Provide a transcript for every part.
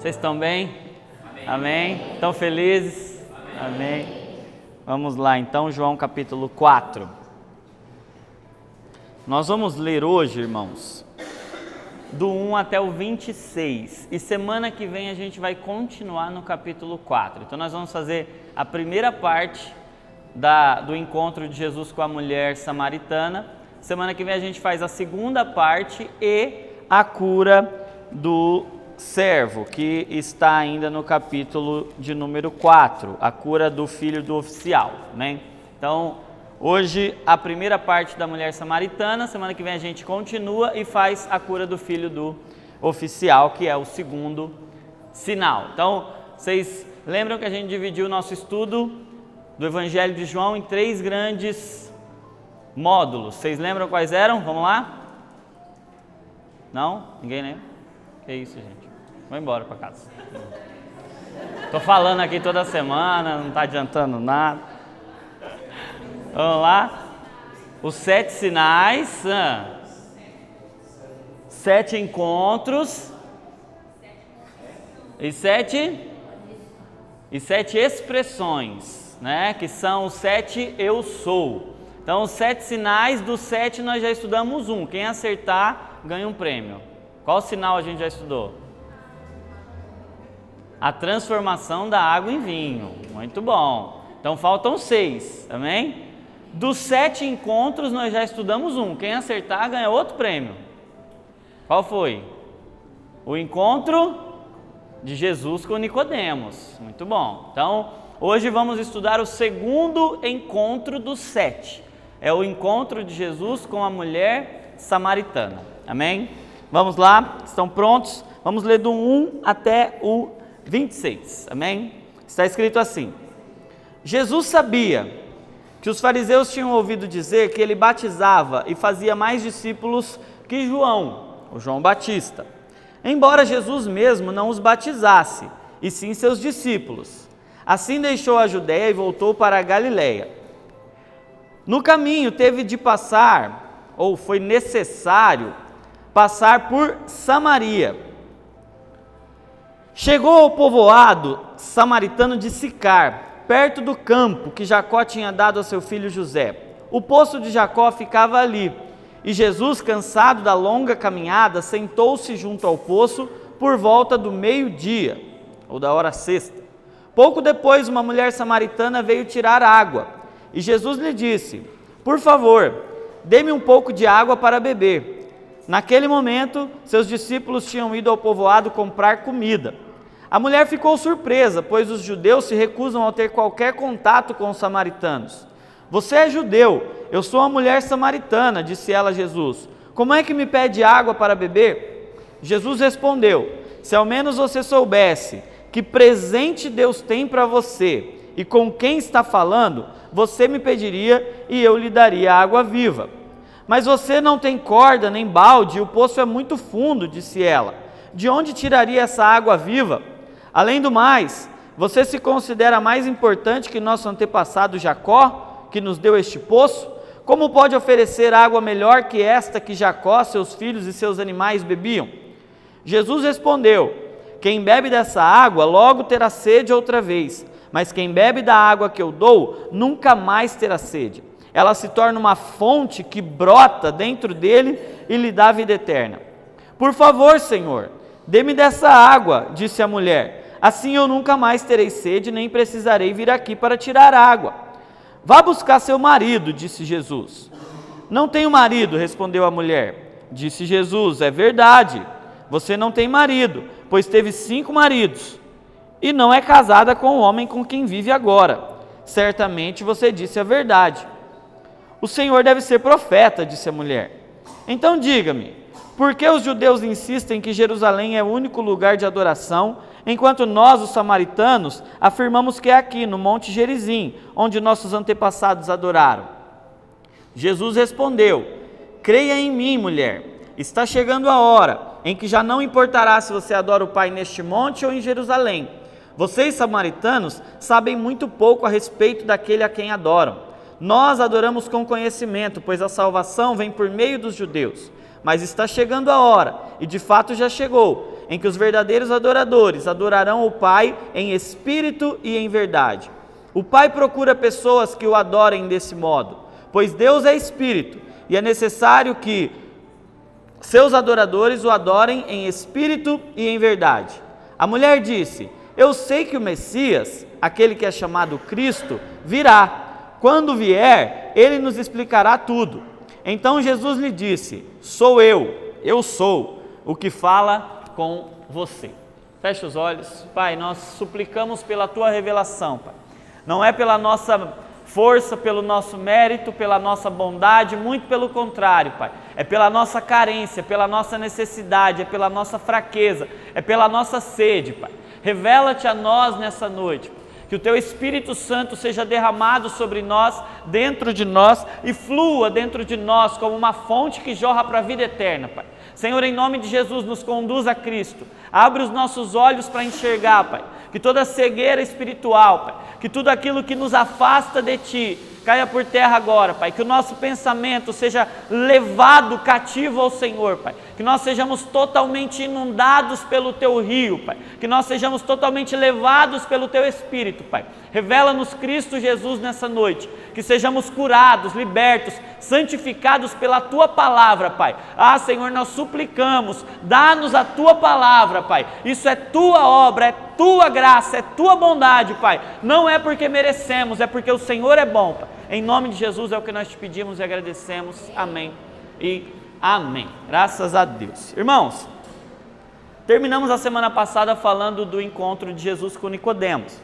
Vocês estão bem? Amém? Estão felizes? Amém. Vamos lá então, João capítulo 4. Nós vamos ler hoje, irmãos, do 1 até o 26. E semana que vem a gente vai continuar no capítulo 4. Então nós vamos fazer a primeira parte do encontro de Jesus com a mulher samaritana. Semana que vem a gente faz a segunda parte e a cura do servo, que está ainda no capítulo de número 4, a cura do filho do oficial, né? Então, hoje a primeira parte da mulher samaritana, semana que vem a gente continua e faz a cura do filho do oficial, que é o segundo sinal. Então, vocês lembram que a gente dividiu o nosso estudo do Evangelho de João em 3 grandes módulos. Vocês lembram quais eram? Vamos lá? Não? Ninguém lembra? Que isso, gente? Vou embora para casa. Tô falando aqui toda semana, não está adiantando nada. Vamos lá? Os 7 sinais, 7 encontros e 7 expressões, né? Que são os 7 eu sou. Então, os 7 sinais, dos 7 nós já estudamos um. Quem acertar ganha um prêmio. Qual sinal a gente já estudou? A transformação da água em vinho. Muito bom. Então faltam 6, amém? Dos 7 encontros nós já estudamos um. Quem acertar ganha outro prêmio. Qual foi? O encontro de Jesus com Nicodemos. Muito bom. Então hoje vamos estudar o segundo encontro dos 7. É o encontro de Jesus com a mulher samaritana. Amém? Vamos lá, estão prontos? Vamos ler do 1 até o 26, amém? Está escrito assim: Jesus sabia que os fariseus tinham ouvido dizer que ele batizava e fazia mais discípulos que João, o João Batista, embora Jesus mesmo não os batizasse, e sim seus discípulos. Assim deixou a Judéia e voltou para a Galiléia. No caminho teve de passar, ou foi necessário passar por Samaria. Chegou ao povoado samaritano de Sicar, perto do campo que Jacó tinha dado a seu filho José. O poço de Jacó ficava ali, e Jesus, cansado da longa caminhada, sentou-se junto ao poço por volta do meio-dia, ou da hora sexta. Pouco depois, uma mulher samaritana veio tirar água, e Jesus lhe disse: por favor, dê-me um pouco de água para beber. Naquele momento, seus discípulos tinham ido ao povoado comprar comida. A mulher ficou surpresa, pois os judeus se recusam a ter qualquer contato com os samaritanos. Você é judeu, eu sou uma mulher samaritana, disse ela a Jesus. Como é que me pede água para beber? Jesus respondeu: se ao menos você soubesse que presente Deus tem para você e com quem está falando, você me pediria e eu lhe daria água viva. Mas você não tem corda nem balde, e o poço é muito fundo, disse ela. De onde tiraria essa água viva? Além do mais, você se considera mais importante que nosso antepassado Jacó, que nos deu este poço? Como pode oferecer água melhor que esta que Jacó, seus filhos e seus animais bebiam? Jesus respondeu: quem bebe dessa água logo terá sede outra vez, mas quem bebe da água que eu dou nunca mais terá sede. Ela se torna uma fonte que brota dentro dele e lhe dá vida eterna. Por favor, Senhor, dê-me dessa água, disse a mulher. Assim eu nunca mais terei sede, nem precisarei vir aqui para tirar água. Vá buscar seu marido, disse Jesus. Não tenho marido, respondeu a mulher. Disse Jesus: é verdade, você não tem marido, pois teve 5 maridos, e não é casada com o homem com quem vive agora. Certamente você disse a verdade. O Senhor deve ser profeta, disse a mulher. Então diga-me, por que os judeus insistem que Jerusalém é o único lugar de adoração, enquanto nós, os samaritanos, afirmamos que é aqui, no Monte Gerizim, onde nossos antepassados adoraram? Jesus respondeu: creia em mim, mulher, está chegando a hora em que já não importará se você adora o Pai neste monte ou em Jerusalém. Vocês, samaritanos, sabem muito pouco a respeito daquele a quem adoram. Nós adoramos com conhecimento, pois a salvação vem por meio dos judeus. Mas está chegando a hora, e de fato já chegou, em que os verdadeiros adoradores adorarão o Pai em espírito e em verdade. O Pai procura pessoas que o adorem desse modo, pois Deus é espírito e é necessário que seus adoradores o adorem em espírito e em verdade. A mulher disse: eu sei que o Messias, aquele que é chamado Cristo, virá. Quando vier, ele nos explicará tudo. Então Jesus lhe disse: sou eu sou o que fala com você. Feche os olhos. Pai, nós suplicamos pela tua revelação, Pai. Não é pela nossa força, pelo nosso mérito, pela nossa bondade, muito pelo contrário, Pai. É pela nossa carência, pela nossa necessidade, é pela nossa fraqueza, é pela nossa sede, Pai. Revela-te a nós nessa noite, Pai. Que o teu Espírito Santo seja derramado sobre nós, dentro de nós, e flua dentro de nós como uma fonte que jorra para a vida eterna, Pai. Senhor, em nome de Jesus, nos conduz a Cristo. Abre os nossos olhos para enxergar, Pai. Que toda cegueira espiritual, Pai, que tudo aquilo que nos afasta de Ti, caia por terra agora, Pai. Que o nosso pensamento seja levado cativo ao Senhor, Pai. Que nós sejamos totalmente inundados pelo Teu rio, Pai. Que nós sejamos totalmente levados pelo Teu Espírito, Pai. Revela-nos Cristo Jesus nessa noite. Que sejamos curados, libertos, santificados pela Tua palavra, Pai. Ah, Senhor, nós suplicamos, dá-nos a Tua palavra, Pai. Isso é Tua obra, é Tua graça, é Tua bondade, Pai. Não é porque merecemos, é porque o Senhor é bom, Pai. Em nome de Jesus é o que nós te pedimos e agradecemos. Amém e amém. Graças a Deus. Irmãos, terminamos a semana passada falando do encontro de Jesus com Nicodemos.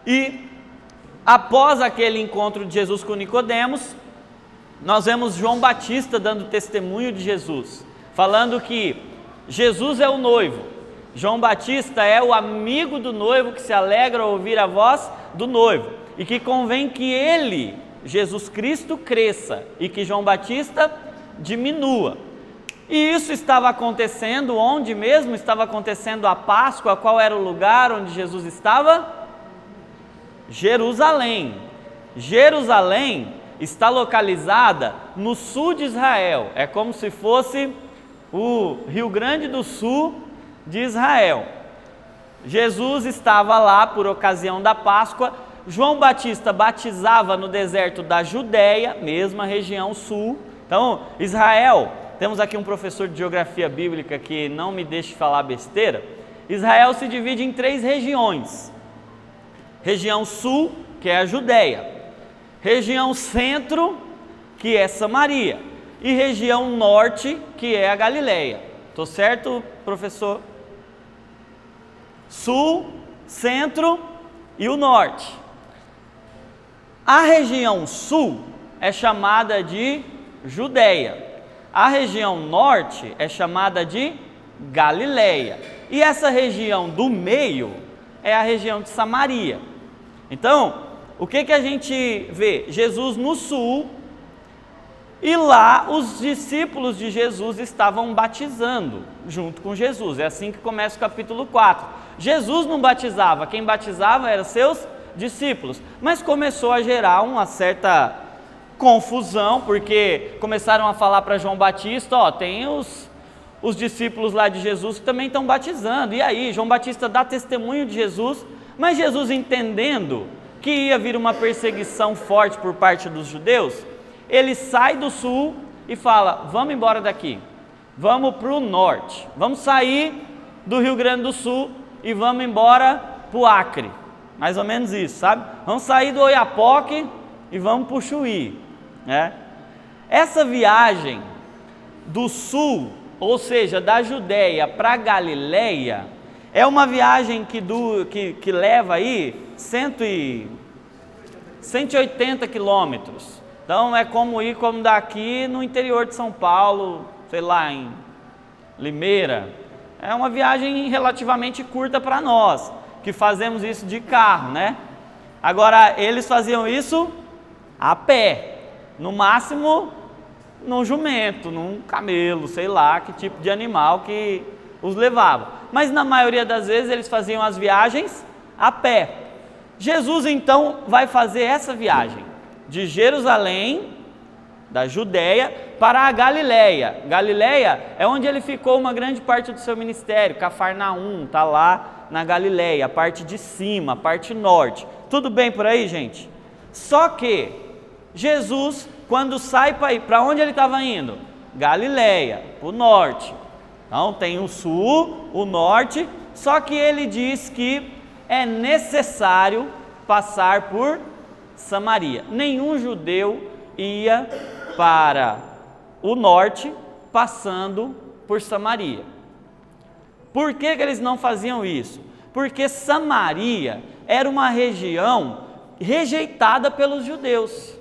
E após aquele encontro de Jesus com Nicodemos, nós vemos João Batista dando testemunho de Jesus, falando que Jesus é o noivo. João Batista é o amigo do noivo que se alegra ao ouvir a voz do noivo e que convém que ele, Jesus Cristo, cresça e que João Batista diminua. E isso estava acontecendo onde mesmo? Estava acontecendo a Páscoa. Qual era o lugar onde Jesus estava? Jerusalém. Jerusalém está localizada no sul de Israel. É como se fosse o Rio Grande do Sul de Israel. Jesus estava lá por ocasião da Páscoa. João Batista batizava no deserto da Judéia, mesma região sul. Então, Israel, temos aqui um professor de geografia bíblica que não me deixe falar besteira. Israel se divide em 3 regiões. Região sul, que é a Judéia. Região centro, que é Samaria. E região norte, que é a Galileia. Estou certo, professor? Sul, centro e o norte. A região sul é chamada de Judéia. A região norte é chamada de Galileia. E essa região do meio é a região de Samaria. Então, o que a gente vê? Jesus no sul, e lá os discípulos de Jesus estavam batizando junto com Jesus. É assim que começa o capítulo 4. Jesus não batizava, quem batizava eram seus discípulos. Mas começou a gerar uma certa confusão, porque começaram a falar para João Batista, ó, tem os discípulos lá de Jesus que também estão batizando. E aí, João Batista dá testemunho de Jesus, mas Jesus, entendendo que ia vir uma perseguição forte por parte dos judeus, ele sai do sul e fala: vamos embora daqui, vamos para o norte, vamos sair do Rio Grande do Sul e vamos embora para o Acre, mais ou menos isso, sabe? Vamos sair do Oiapoque e vamos para o Chuí, né? Essa viagem do sul, ou seja, da Judéia para a Galileia, é uma viagem que leva aí 180 quilômetros. Então é como ir como daqui no interior de São Paulo, sei lá, em Limeira. É uma viagem relativamente curta para nós, que fazemos isso de carro, né? Agora, eles faziam isso a pé, no máximo num jumento, num camelo, sei lá que tipo de animal que os levava. Mas na maioria das vezes eles faziam as viagens a pé. Jesus então vai fazer essa viagem de Jerusalém da Judéia para a Galileia. Galileia é onde ele ficou uma grande parte do seu ministério. Cafarnaum está lá na Galileia, a parte de cima, a parte norte. Tudo bem por aí, gente? Só que Jesus, quando sai para ir, para onde ele estava indo? Galileia, para o norte. Então tem o sul, o norte, só que ele diz que é necessário passar por Samaria. Nenhum judeu ia para o norte passando por Samaria. Por que eles não faziam isso? Porque Samaria era uma região rejeitada pelos judeus.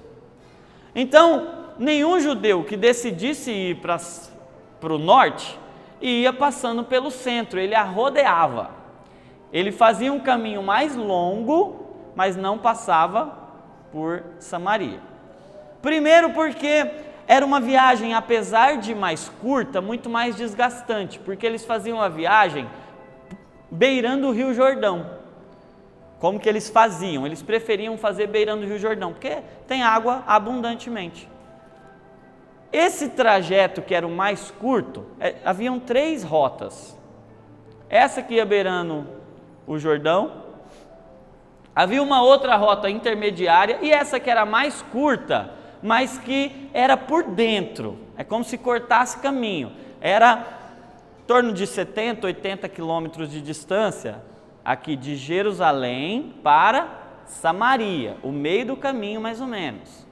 Então, nenhum judeu que decidisse ir para o norte ia passando pelo centro, ele a rodeava. Ele fazia um caminho mais longo, mas não passava por Samaria. Primeiro porque era uma viagem, apesar de mais curta, muito mais desgastante, porque eles faziam a viagem beirando o Rio Jordão. Como que eles faziam? Eles preferiam fazer beirando o Rio Jordão, porque tem água abundantemente. Esse trajeto, que era o mais curto, haviam 3 rotas. Essa que ia beirando o Jordão, havia uma outra rota intermediária e essa que era mais curta, mas que era por dentro, é como se cortasse caminho. Era em torno de 70, 80 quilômetros de distância, aqui de Jerusalém para Samaria, o meio do caminho mais ou menos.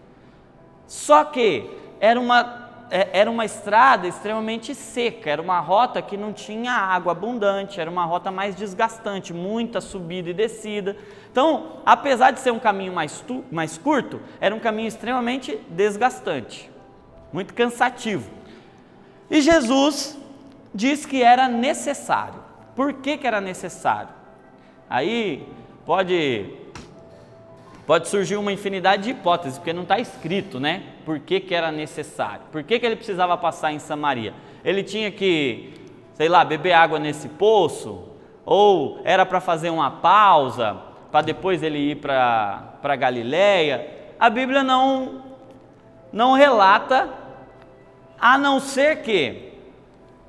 Só que era uma estrada extremamente seca, era uma rota que não tinha água abundante, era uma rota mais desgastante, muita subida e descida. Então, apesar de ser um caminho mais curto, era um caminho extremamente desgastante, muito cansativo. E Jesus diz que era necessário. Por que era necessário? Aí pode surgir uma infinidade de hipóteses, porque não está escrito, né? Por que era necessário? Por que ele precisava passar em Samaria? Ele tinha que, beber água nesse poço? Ou era para fazer uma pausa, para depois ele ir para Galileia? A Bíblia não relata, a não ser que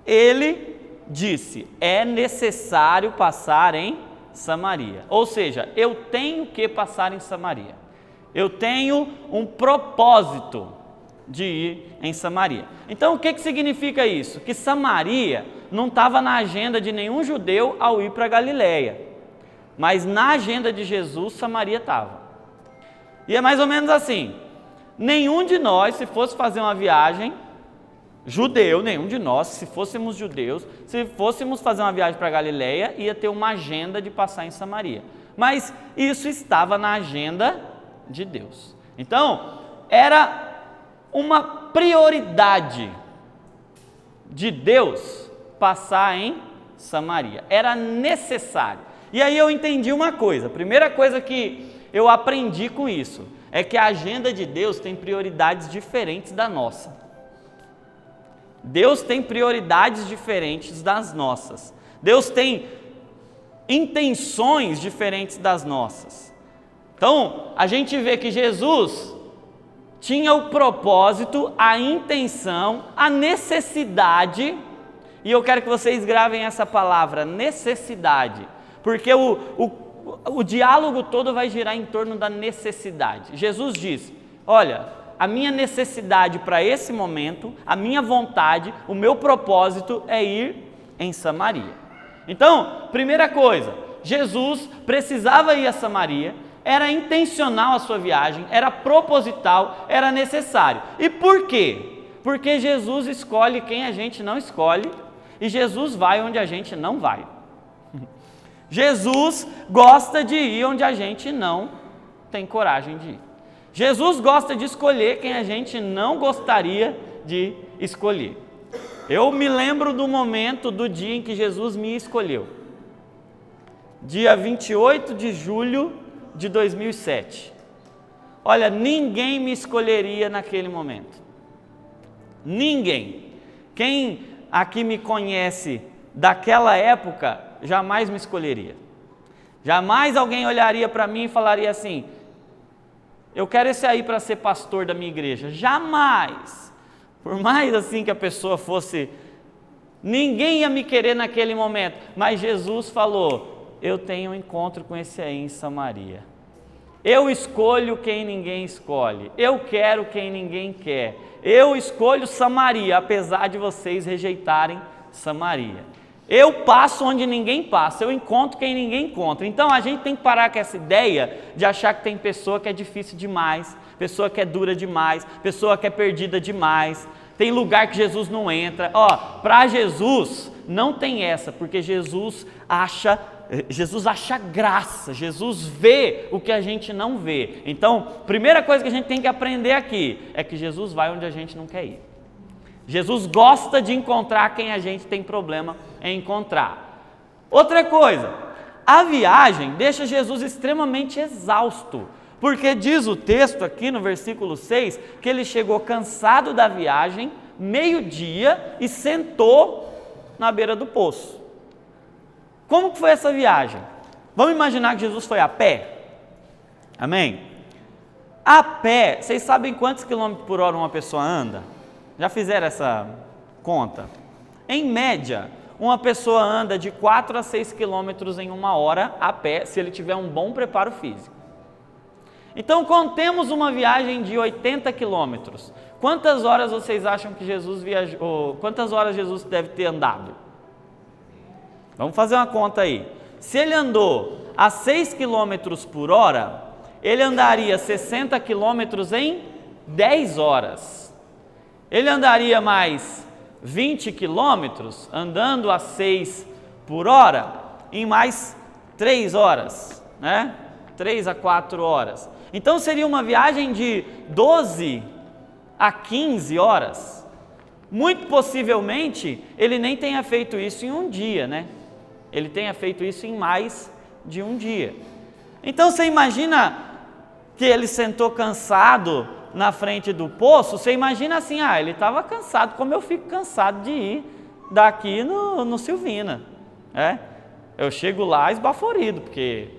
ele disse, é necessário passar em Samaria. Ou seja, eu tenho que passar em Samaria. Eu tenho um propósito de ir em Samaria. Então, o que significa isso? Que Samaria não estava na agenda de nenhum judeu ao ir para Galileia. Mas na agenda de Jesus, Samaria estava. E é mais ou menos assim. Nenhum de nós, se fosse fazer uma viagem, nenhum de nós, se fôssemos judeus, se fôssemos fazer uma viagem para Galileia, ia ter uma agenda de passar em Samaria. Mas isso estava na agenda de Deus. Então, era uma prioridade de Deus passar em Samaria. Era necessário. E aí eu entendi uma coisa. A primeira coisa que eu aprendi com isso é que a agenda de Deus tem prioridades diferentes da nossa. Deus tem prioridades diferentes das nossas. Deus tem intenções diferentes das nossas. Então, a gente vê que Jesus tinha o propósito, a intenção, a necessidade, e eu quero que vocês gravem essa palavra, necessidade, porque o diálogo todo vai girar em torno da necessidade. Jesus diz, olha, a minha necessidade para esse momento, a minha vontade, o meu propósito é ir em Samaria. Então, primeira coisa, Jesus precisava ir a Samaria, era intencional a sua viagem, era proposital, era necessário. E por quê? Porque Jesus escolhe quem a gente não escolhe e Jesus vai onde a gente não vai. Jesus gosta de ir onde a gente não tem coragem de ir. Jesus gosta de escolher quem a gente não gostaria de escolher. Eu me lembro do momento, do dia em que Jesus me escolheu. Dia 28 de julho de 2007. Olha, ninguém me escolheria naquele momento. Ninguém. Quem aqui me conhece daquela época, jamais me escolheria. Jamais alguém olharia para mim e falaria assim, eu quero esse aí para ser pastor da minha igreja. Jamais. Por mais assim que a pessoa fosse, ninguém ia me querer naquele momento. Mas Jesus falou, eu tenho um encontro com esse aí em Samaria. Eu escolho quem ninguém escolhe. Eu quero quem ninguém quer. Eu escolho Samaria, apesar de vocês rejeitarem Samaria. Eu passo onde ninguém passa, eu encontro quem ninguém encontra. Então a gente tem que parar com essa ideia de achar que tem pessoa que é difícil demais, pessoa que é dura demais, pessoa que é perdida demais. Tem lugar que Jesus não entra. Para Jesus não tem essa, porque Jesus acha graça, Jesus vê o que a gente não vê. Então, primeira coisa que a gente tem que aprender aqui é que Jesus vai onde a gente não quer ir. Jesus gosta de encontrar quem a gente tem problema em encontrar. Outra coisa, a viagem deixa Jesus extremamente exausto, porque diz o texto aqui no versículo 6, que ele chegou cansado da viagem, meio-dia, e sentou na beira do poço. Como que foi essa viagem? Vamos imaginar que Jesus foi a pé? Amém? A pé, vocês sabem quantos quilômetros por hora uma pessoa anda? Já fizeram essa conta? Em média, uma pessoa anda de 4 a 6 quilômetros em uma hora a pé, se ele tiver um bom preparo físico. Então, contemos uma viagem de 80 quilômetros. Quantas horas vocês acham que Jesus viajou? Quantas horas Jesus deve ter andado? Vamos fazer uma conta aí. Se ele andou a 6 quilômetros por hora, ele andaria 60 quilômetros em 10 horas. Ele andaria mais 20 quilômetros, andando a 6 por hora, em mais 3 horas, né? 3 a 4 horas. Então seria uma viagem de 12 a 15 horas. Muito possivelmente, ele nem tenha feito isso em um dia, né? Ele tenha feito isso em mais de um dia. Então você imagina que ele sentou cansado na frente do poço, você imagina assim, ele estava cansado, como eu fico cansado de ir daqui no Silvina, né? Eu chego lá esbaforido, porque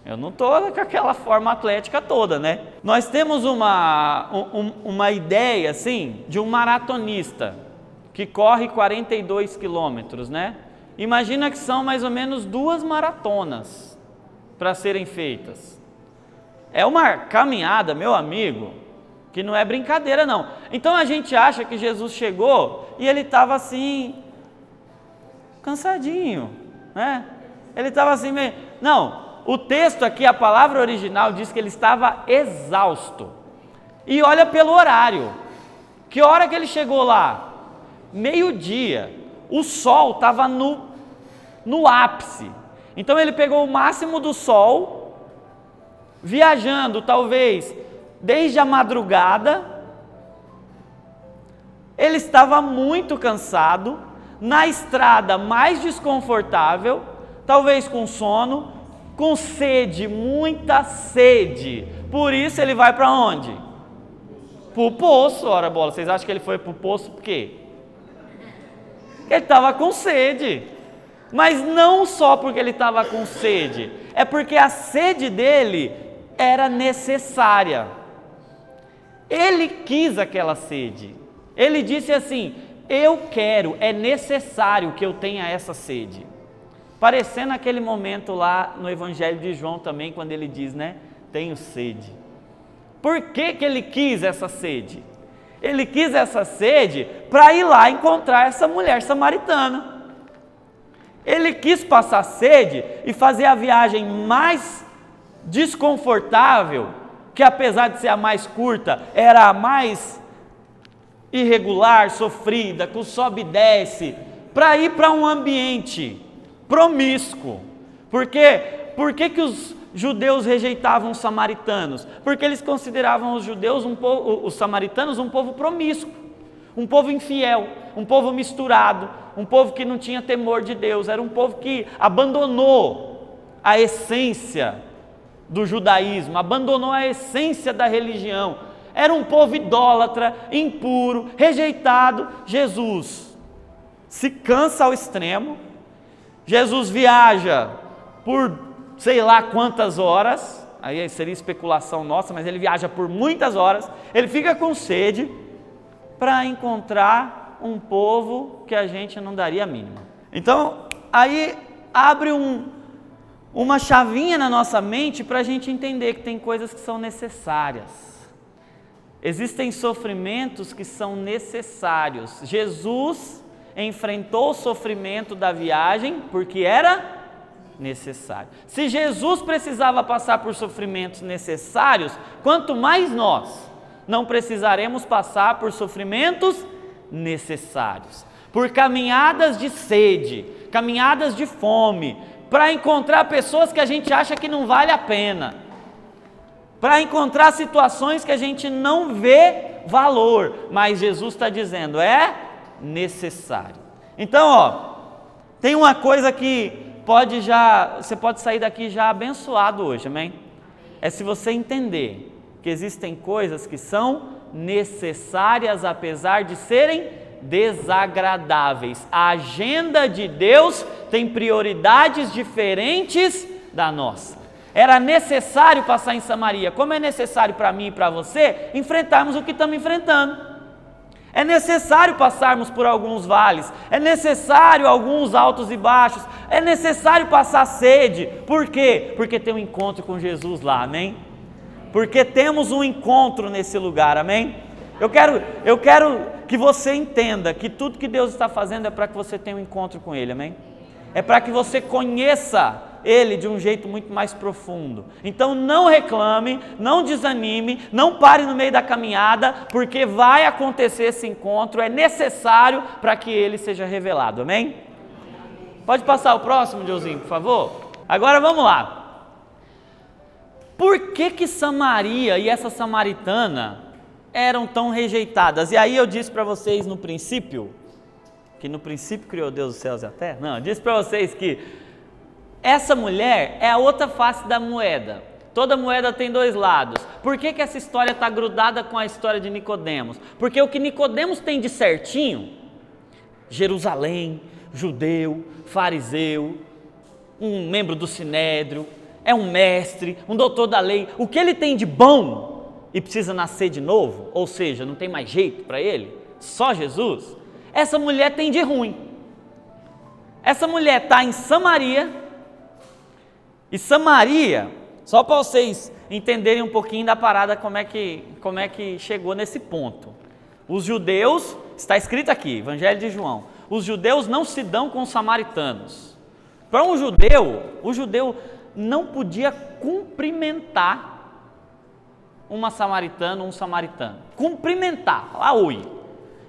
eu não estou com aquela forma atlética toda, né? Nós temos uma ideia, assim, de um maratonista que corre 42 quilômetros, né? Imagina que são mais ou menos 2 maratonas para serem feitas. É uma caminhada, meu amigo, que não é brincadeira não. Então a gente acha que Jesus chegou e ele estava assim, cansadinho, né? Ele estava assim meio... Não, o texto aqui, a palavra original diz que ele estava exausto. E olha pelo horário. Que hora que ele chegou lá? Meio-dia. O sol estava no ápice. Então ele pegou o máximo do sol, viajando talvez desde a madrugada. Ele estava muito cansado, na estrada mais desconfortável, talvez com sono, com sede, muita sede. Por isso ele vai para onde? Para o poço. Ora bola, vocês acham que ele foi para o poço por quê? Porque ele estava com sede. Mas não só porque ele estava com sede, é porque a sede dele era necessária. Ele quis aquela sede. Ele disse assim: eu quero, é necessário que eu tenha essa sede. Parecendo aquele momento lá no Evangelho de João também, quando ele diz, né? Tenho sede. Por que que ele quis essa sede? Ele quis essa sede para ir lá encontrar essa mulher samaritana. Ele quis passar sede e fazer a viagem mais desconfortável, que apesar de ser a mais curta, era a mais irregular, sofrida, com sobe e desce, para ir para um ambiente promíscuo. Por quê? Por que os judeus rejeitavam os samaritanos? Porque eles consideravam os judeus, os samaritanos, um povo promíscuo, um povo infiel, um povo misturado, um povo que não tinha temor de Deus, era um povo que abandonou a essência do judaísmo, abandonou a essência da religião, era um povo idólatra, impuro, rejeitado. Jesus se cansa ao extremo, Jesus viaja por sei lá quantas horas, aí seria especulação nossa, mas ele viaja por muitas horas, ele fica com sede para encontrar um povo que a gente não daria a mínima. Então, aí abre uma chavinha na nossa mente para a gente entender que tem coisas que são necessárias. Existem sofrimentos que são necessários. Jesus enfrentou o sofrimento da viagem porque era necessário. Se Jesus precisava passar por sofrimentos necessários, quanto mais nós não precisaremos passar por sofrimentos necessários, por caminhadas de sede, caminhadas de fome, para encontrar pessoas que a gente acha que não vale a pena, para encontrar situações que a gente não vê valor, mas Jesus está dizendo, é necessário. Então, tem uma coisa que você pode sair daqui já abençoado hoje, amém? É se você entender que existem coisas que são necessárias apesar de serem desagradáveis. A agenda de Deus tem prioridades diferentes da nossa. Era necessário passar em Samaria, como é necessário para mim e para você enfrentarmos o que estamos enfrentando. É necessário passarmos por alguns vales, é necessário alguns altos e baixos, é necessário passar sede. Por quê? Porque tem um encontro com Jesus lá, amém? Porque temos um encontro nesse lugar, amém? Eu quero que você entenda que tudo que Deus está fazendo é para que você tenha um encontro com Ele, amém? É para que você conheça Ele de um jeito muito mais profundo. Então não reclame, não desanime, não pare no meio da caminhada, porque vai acontecer esse encontro, é necessário para que Ele seja revelado, amém? Pode passar o próximo, Deusinho, por favor? Agora vamos lá. Por que Samaria e essa samaritana eram tão rejeitadas? E aí eu disse para vocês no princípio, que no princípio criou Deus os céus e a terra. Não, eu disse para vocês que essa mulher é a outra face da moeda. Toda moeda tem dois lados. Por que essa história está grudada com a história de Nicodemos? Porque o que Nicodemos tem de certinho, Jerusalém, judeu, fariseu, um membro do sinédrio, é um mestre, um doutor da lei, o que ele tem de bom e precisa nascer de novo, ou seja, não tem mais jeito para ele, só Jesus, essa mulher tem de ruim. Essa mulher está em Samaria, e Samaria, só para vocês entenderem um pouquinho da parada, como é que chegou nesse ponto. Os judeus, está escrito aqui, Evangelho de João, os judeus não se dão com os samaritanos. Para um judeu, o judeu não podia cumprimentar uma samaritana ou um samaritano. Cumprimentar, falar oi.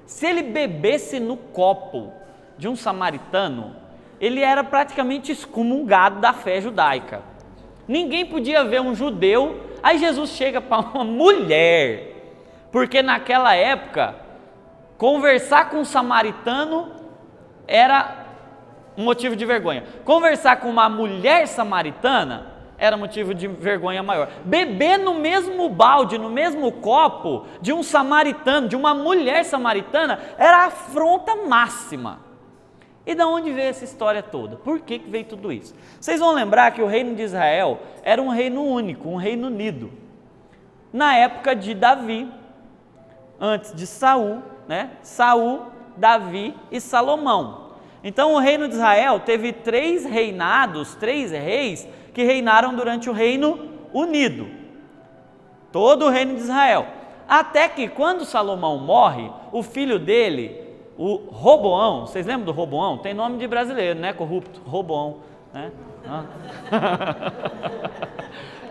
Se ele bebesse no copo de um samaritano, ele era praticamente excomungado da fé judaica. Ninguém podia ver um judeu. Aí Jesus chega para uma mulher, porque naquela época, conversar com um samaritano era um motivo de vergonha. Conversar com uma mulher samaritana era motivo de vergonha maior. Beber no mesmo balde, no mesmo copo de um samaritano, de uma mulher samaritana, era a afronta máxima. E de onde veio essa história toda? Por que veio tudo isso? Vocês vão lembrar que o reino de Israel era um reino único, um reino unido. Na época de Davi, antes de Saul, né? Saul, Davi e Salomão. Então o reino de Israel teve 3 reinados, 3 reis que reinaram durante o reino unido. Todo o reino de Israel. Até que quando Salomão morre, o filho dele, o Roboão, vocês lembram do Roboão? Tem nome de brasileiro, né? Corrupto, Roboão, né?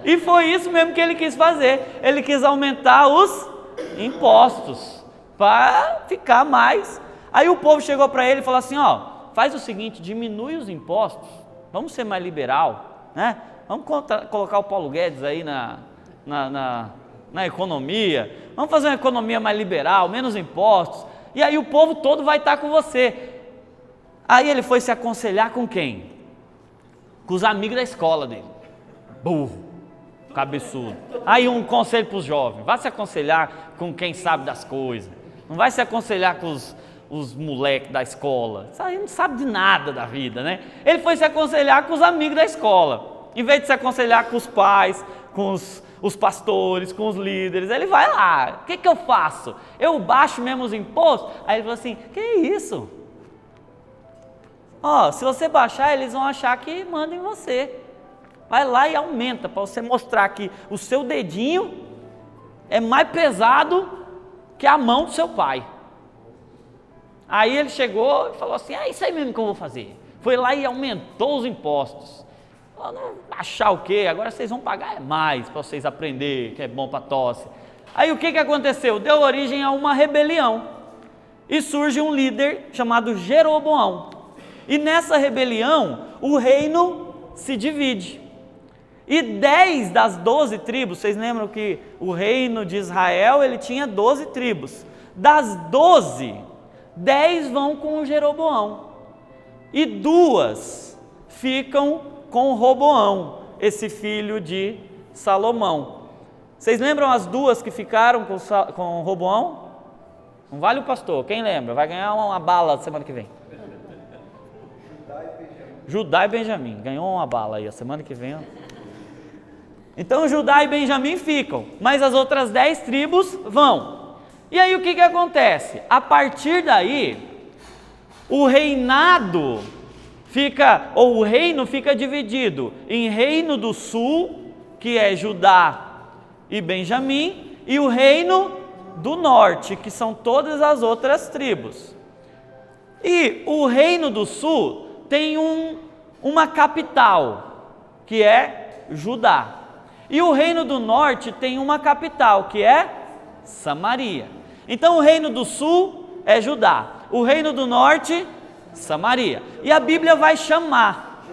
E foi isso mesmo que ele quis fazer. Ele quis aumentar os impostos para ficar mais. Aí o povo chegou para ele e falou assim, ó, faz o seguinte, diminui os impostos, vamos ser mais liberal, né? Vamos colocar o Paulo Guedes aí na economia, vamos fazer uma economia mais liberal, menos impostos, e aí o povo todo vai estar com você. Aí ele foi se aconselhar com quem? Com os amigos da escola dele. Burro, cabeçudo. Aí um conselho para os jovens, vá se aconselhar com quem sabe das coisas, não vai se aconselhar com os moleques da escola, isso aí não sabe de nada da vida, né? Ele foi se aconselhar com os amigos da escola, em vez de se aconselhar com os pais, com os pastores, com os líderes. Ele vai lá, o que eu faço? Eu baixo mesmo os impostos? Aí ele falou assim, que isso? Se você baixar, eles vão achar que mandam em você. Vai lá e aumenta, para você mostrar que o seu dedinho é mais pesado que a mão do seu pai. Aí ele chegou e falou assim, é isso aí mesmo que eu vou fazer. Foi lá e aumentou os impostos. Falou, não, baixar o quê? Agora vocês vão pagar mais para vocês aprenderem que é bom para tosse. Aí o que aconteceu? Deu origem a uma rebelião. E surge um líder chamado Jeroboão. E nessa rebelião, o reino se divide. E 10 das 12 tribos, vocês lembram que o reino de Israel, ele tinha 12 tribos. Das 12, 10 vão com o Jeroboão. E 2 ficam com Roboão, esse filho de Salomão. Vocês lembram as 2 que ficaram com Roboão? Não vale o pastor, quem lembra? Vai ganhar uma bala semana que vem. Judá e Benjamim, ganhou uma bala aí, a semana que vem. Então Judá e Benjamim ficam, mas as outras 10 tribos vão. E aí o que acontece? A partir daí, o reinado fica, ou o reino fica dividido em reino do sul, que é Judá e Benjamim, e o reino do norte, que são todas as outras tribos. E o reino do sul tem uma capital, que é Judá. E o reino do norte tem uma capital, que é Samaria. Então o reino do sul é Judá, o reino do norte, Samaria. E a Bíblia vai chamar,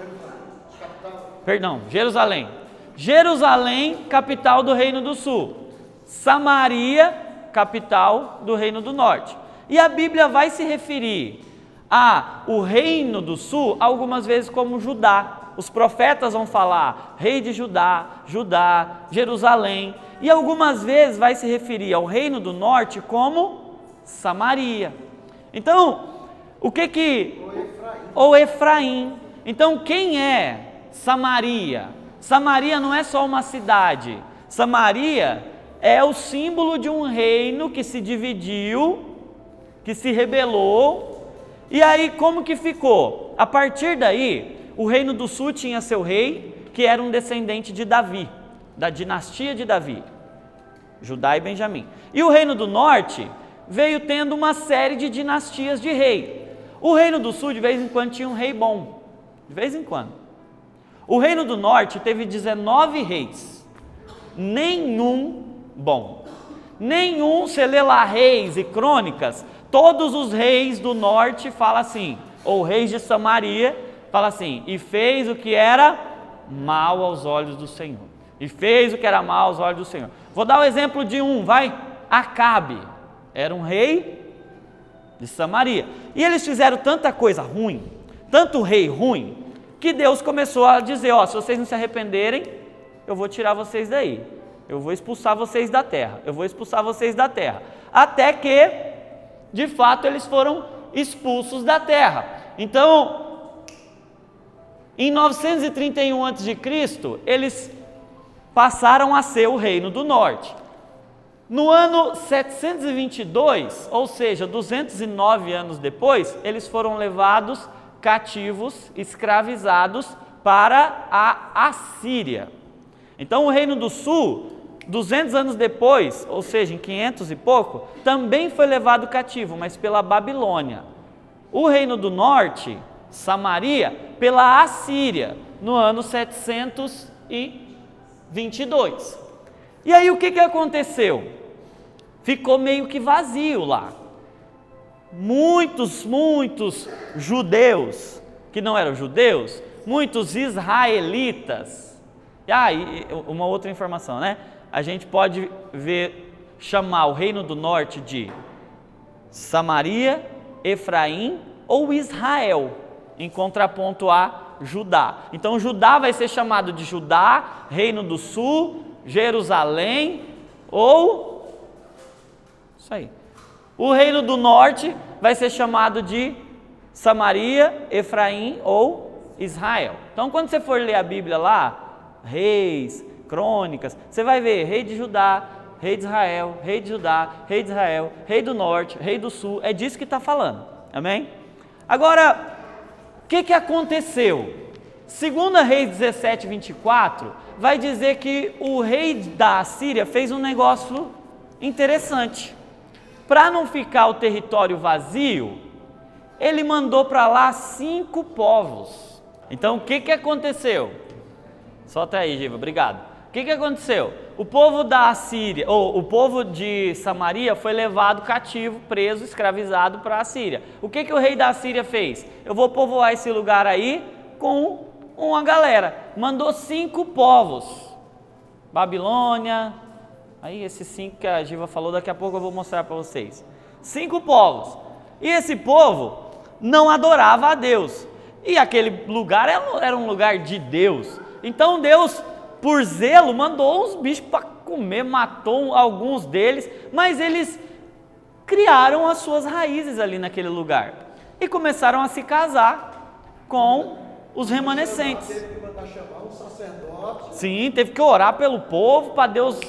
Jerusalém. Jerusalém, capital do reino do sul. Samaria, capital do reino do norte. E a Bíblia vai se referir o reino do sul algumas vezes como Judá. Os profetas vão falar rei de Judá, Jerusalém, e algumas vezes vai se referir ao reino do norte como Samaria. Então, ou Efraim. Então, quem é Samaria? Samaria não é só uma cidade. Samaria é o símbolo de um reino que se dividiu, que se rebelou. E aí como que ficou? A partir daí, o reino do sul tinha seu rei, que era um descendente de Davi, da dinastia de Davi, Judá e Benjamim. E o reino do norte veio tendo uma série de dinastias de rei. O reino do sul de vez em quando tinha um rei bom, de vez em quando. O reino do norte teve 19 reis, nenhum bom. Nenhum, você lê lá Reis e Crônicas, todos os reis do norte falam assim, ou reis de Samaria, fala assim, e fez o que era mal aos olhos do Senhor. E fez o que era mal aos olhos do Senhor. Vou dar o exemplo de Acabe. Era um rei de Samaria. E eles fizeram tanta coisa ruim, tanto rei ruim, que Deus começou a dizer, se vocês não se arrependerem, eu vou tirar vocês daí. Eu vou expulsar vocês da terra. Até que, de fato, eles foram expulsos da terra. Então, em 931 a.C., eles passaram a ser o reino do norte. No ano 722, ou seja, 209 anos depois, eles foram levados cativos, escravizados para a Assíria. Então o reino do sul, 200 anos depois, ou seja, em 500 e pouco, também foi levado cativo, mas pela Babilônia. O reino do norte, Samaria, pela Assíria, no ano 722. E aí o que aconteceu? Ficou meio que vazio lá. Muitos judeus, que não eram judeus, muitos israelitas. E uma outra informação, né? A gente pode chamar o reino do norte de Samaria, Efraim ou Israel, em contraponto a Judá. Então Judá vai ser chamado de Judá, reino do sul, Jerusalém ou isso aí. O reino do norte vai ser chamado de Samaria, Efraim ou Israel. Então quando você for ler a Bíblia lá, Reis, Crônicas, você vai ver rei de Judá, rei de Israel, rei de Judá, rei de Israel, rei do norte, rei do sul, é disso que está falando, amém? Agora, o que aconteceu? 2 Reis 17, 24, vai dizer que o rei da Assíria fez um negócio interessante. Para não ficar o território vazio, ele mandou para lá 5 povos. Então, o que aconteceu? Solta aí, Giva, obrigado. O que aconteceu? O povo da Assíria, ou o povo de Samaria foi levado cativo, preso, escravizado para a Assíria. O que o rei da Assíria fez? Eu vou povoar esse lugar aí com uma galera. Mandou 5 povos. Babilônia, aí esses 5 que a Giva falou, daqui a pouco eu vou mostrar para vocês. 5 povos. E esse povo não adorava a Deus. E aquele lugar era um lugar de Deus. Então Deus, por zelo, mandou os bichos para comer, matou alguns deles, mas eles criaram as suas raízes ali naquele lugar. E começaram a se casar com os remanescentes. Teve que mandar chamar um sacerdote. Sim, teve que orar pelo povo para Deus,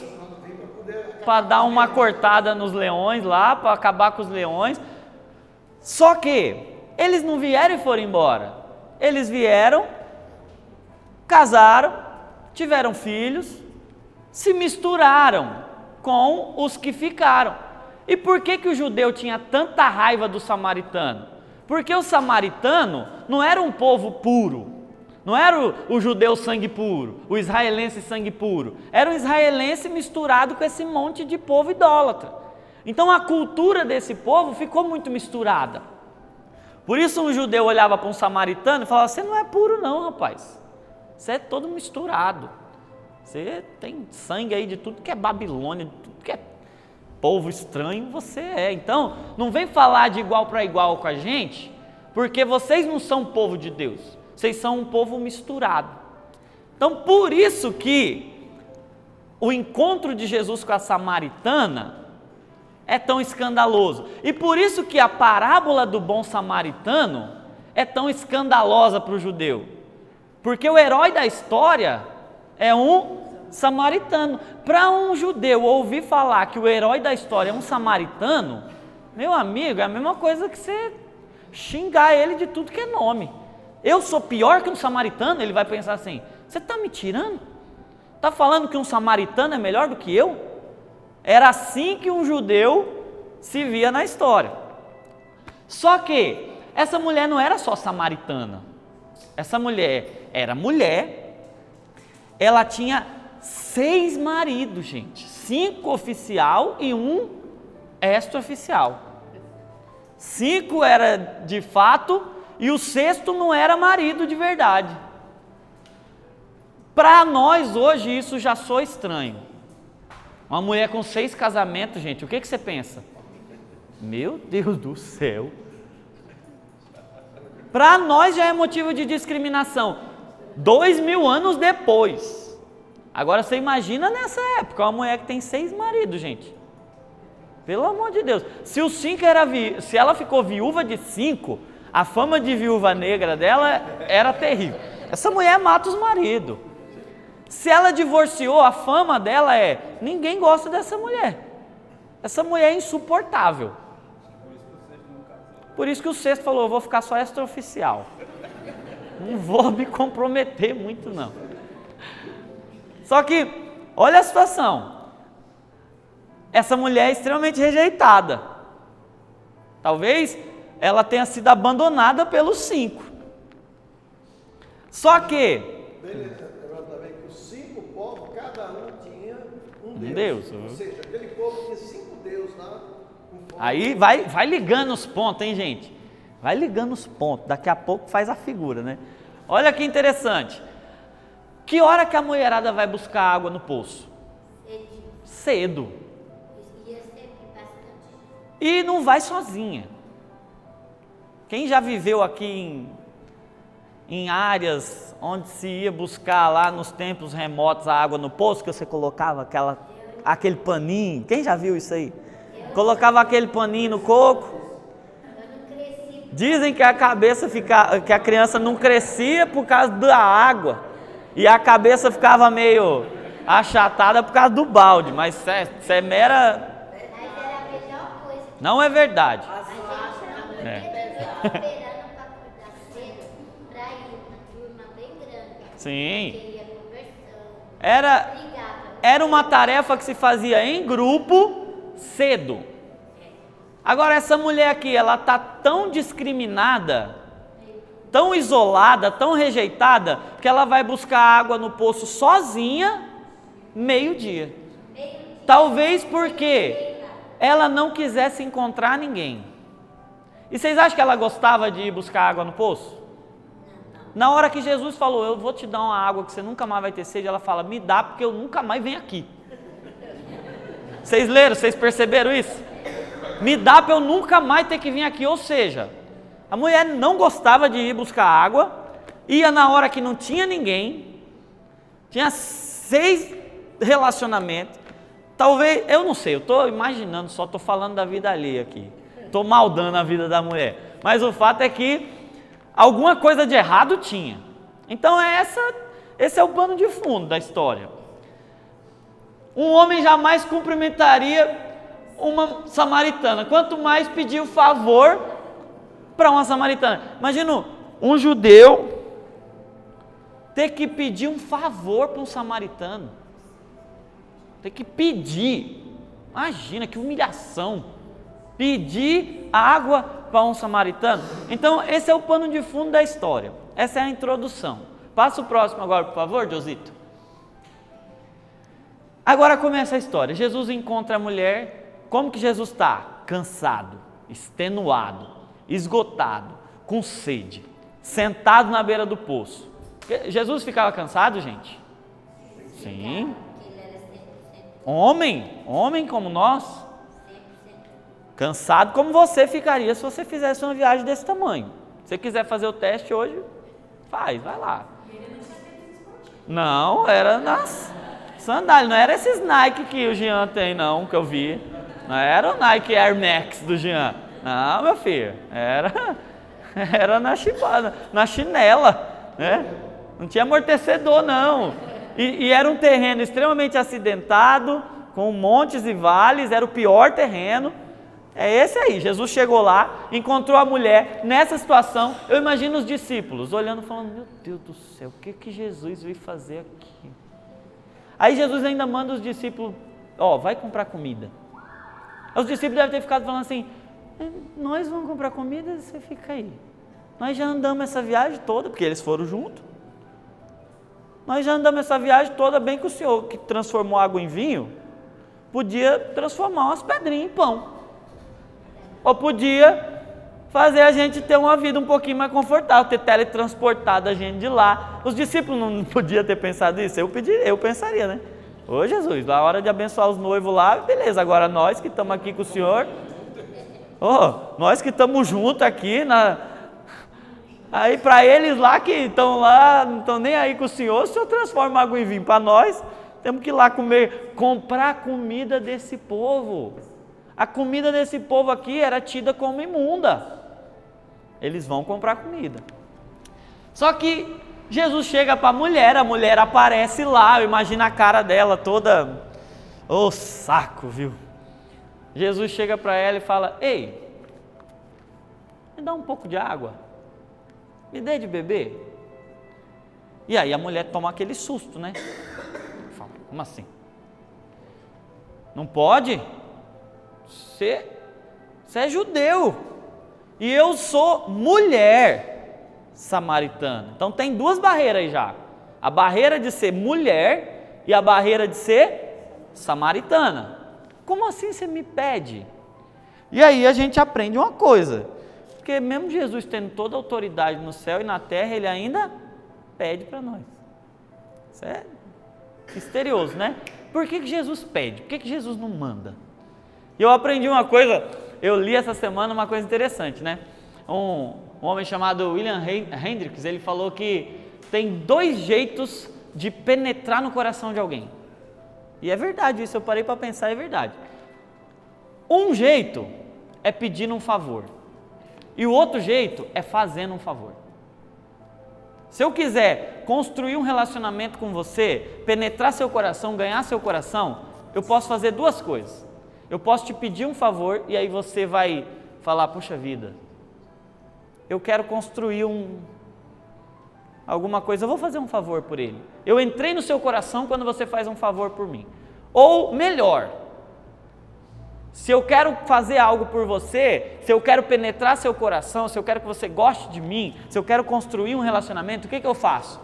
para dar uma cortada nos leões lá, para acabar com os leões. Só que eles não vieram e foram embora. Eles vieram, casaram, tiveram filhos, se misturaram com os que ficaram. E por que o judeu tinha tanta raiva do samaritano? Porque o samaritano não era um povo puro, não era o judeu sangue puro, o israelense sangue puro, era um israelense misturado com esse monte de povo idólatra. Então a cultura desse povo ficou muito misturada. Por isso um judeu olhava para um samaritano e falava: você não é puro não, rapaz, você é todo misturado, você tem sangue aí de tudo que é Babilônia, de tudo que é povo estranho, você é. Então, não vem falar de igual para igual com a gente, porque vocês não são povo de Deus, vocês são um povo misturado. Então, por isso que o encontro de Jesus com a samaritana é tão escandaloso. E por isso que a parábola do bom samaritano é tão escandalosa para o judeu. Porque o herói da história é um samaritano. Para um judeu ouvir falar que o herói da história é um samaritano, meu amigo, é a mesma coisa que você xingar ele de tudo que é nome. Eu sou pior que um samaritano? Ele vai pensar assim: você está me tirando? Está falando que um samaritano é melhor do que eu? Era assim que um judeu se via na história. Só que essa mulher não era só samaritana. Essa mulher era mulher, ela tinha 6 maridos, gente. 5 oficial e 1 extraoficial. 5 era de fato e o 6º não era marido de verdade. Para nós hoje isso já soa estranho. Uma mulher com 6 casamentos, gente, o que você pensa? Meu Deus do céu. Para nós já é motivo de discriminação. 2000 anos depois. Agora você imagina nessa época, uma mulher que tem 6 maridos, gente. Pelo amor de Deus. Se os 5 se ela ficou viúva de 5, a fama de viúva negra dela era terrível. Essa mulher mata os maridos. Se ela divorciou, a fama dela é: ninguém gosta dessa mulher. Essa mulher é insuportável. Por isso que o 6º falou: eu vou ficar só extraoficial. Não vou me comprometer muito não. Só que, olha a situação. Essa mulher é extremamente rejeitada. Talvez ela tenha sido abandonada pelos 5. Só que... Beleza, lembrando também que os 5 povos, cada um tinha um Deus. Ou seja, aquele povo tinha 5 deuses lá. Aí vai ligando os pontos, hein, gente? Vai ligando os pontos, daqui a pouco faz a figura, né? Olha que interessante. Que hora que a mulherada vai buscar água no poço? Cedo. E não vai sozinha. Quem já viveu aqui em áreas onde se ia buscar lá nos tempos remotos a água no poço, que você colocava aquele paninho? Quem já viu isso aí? Colocava aquele paninho no coco. Dizem que que a criança não crescia por causa da água. E a cabeça ficava meio achatada por causa do balde, mas isso é mera... Mas era a melhor coisa. Não é verdade. A gente não esperando para acordar cedo para ir uma turma bem grande. Sim. Queria conversando. Era uma tarefa que se fazia em grupo cedo. Agora essa mulher aqui, ela está tão discriminada, tão isolada, tão rejeitada, que ela vai buscar água no poço sozinha, meio-dia. Talvez porque ela não quisesse encontrar ninguém. E vocês acham que ela gostava de ir buscar água no poço? Na hora que Jesus falou, eu vou te dar uma água que você nunca mais vai ter sede, ela fala, me dá porque eu nunca mais venho aqui. Vocês leram, vocês perceberam isso? Me dá para eu nunca mais ter que vir aqui. Ou seja, a mulher não gostava de ir buscar água, ia na hora que não tinha ninguém, tinha 6 relacionamentos, talvez, eu não sei, eu estou imaginando, só estou falando da vida alheia aqui, estou maldando a vida da mulher, mas o fato é que alguma coisa de errado tinha. Então esse é o pano de fundo da história. Um homem jamais cumprimentaria uma samaritana, quanto mais pedir o favor para uma samaritana. Imagina um judeu ter que pedir um favor para um samaritano, ter que pedir, imagina que humilhação, pedir água para um samaritano. Então esse é o pano de fundo da história, essa é a introdução. Passa o próximo agora, por favor, Josito. Agora começa a história. Jesus encontra a mulher. Como que Jesus está? Cansado, extenuado, esgotado, com sede, sentado na beira do poço. Jesus ficava cansado, gente? Sim. Homem como nós. Cansado como você ficaria se você fizesse uma viagem desse tamanho. Se você quiser fazer o teste hoje, vai lá. Não, era nas sandálias, não era esses Nike que o Jean tem não, que eu vi. Não era o Nike Air Max do Jean. Não, meu filho, era na chinela, né? Não tinha amortecedor não. E era um terreno extremamente acidentado, com montes e vales, era o pior terreno. É esse aí, Jesus chegou lá, encontrou a mulher nessa situação. Eu imagino os discípulos olhando e falando, meu Deus do céu, o que Jesus veio fazer aqui? Aí Jesus ainda manda os discípulos, vai comprar comida. Os discípulos devem ter ficado falando assim, nós vamos comprar comida, você fica aí. Nós já andamos essa viagem toda, porque eles foram juntos. Nós já andamos essa viagem toda, bem que o Senhor que transformou água em vinho, podia transformar umas pedrinhas em pão. Ou podia fazer a gente ter uma vida um pouquinho mais confortável, ter teletransportado a gente de lá. Os discípulos não podiam ter pensado isso? Eu pensaria, né? Ô Jesus, na hora de abençoar os noivos lá, beleza, agora nós que estamos aqui com o Senhor, nós que estamos juntos aqui, aí para eles lá que estão lá, não estão nem aí com o Senhor transforma água em vinho. Para nós, temos que ir lá comprar a comida desse povo. A comida desse povo aqui era tida como imunda. Eles vão comprar comida. Só que Jesus chega para a mulher aparece lá, imagina a cara dela toda, saco, viu? Jesus chega para ela e fala, ei, me dá um pouco de água, me dê de beber. E aí a mulher toma aquele susto, né? Fala, como assim? Não pode? Você é judeu e eu sou mulher samaritana. Então tem 2 barreiras aí já. A barreira de ser mulher e a barreira de ser samaritana. Como assim você me pede? E aí a gente aprende uma coisa. Porque mesmo Jesus tendo toda a autoridade no céu e na terra, ele ainda pede para nós. Isso é misterioso, né? Por que Jesus pede? Por que Jesus não manda? E eu aprendi uma coisa, eu li essa semana uma coisa interessante, né? Um homem chamado William Hendricks, ele falou que tem 2 jeitos de penetrar no coração de alguém. E é verdade isso, eu parei para pensar, é verdade. Um jeito é pedindo um favor. E o outro jeito é fazendo um favor. Se eu quiser construir um relacionamento com você, penetrar seu coração, ganhar seu coração, eu posso fazer duas coisas. Eu posso te pedir um favor e aí você vai falar, puxa vida, eu quero construir alguma coisa, eu vou fazer um favor por ele. Eu entrei no seu coração quando você faz um favor por mim. Ou melhor, se eu quero fazer algo por você, se eu quero penetrar seu coração, se eu quero que você goste de mim, se eu quero construir um relacionamento, o que eu faço?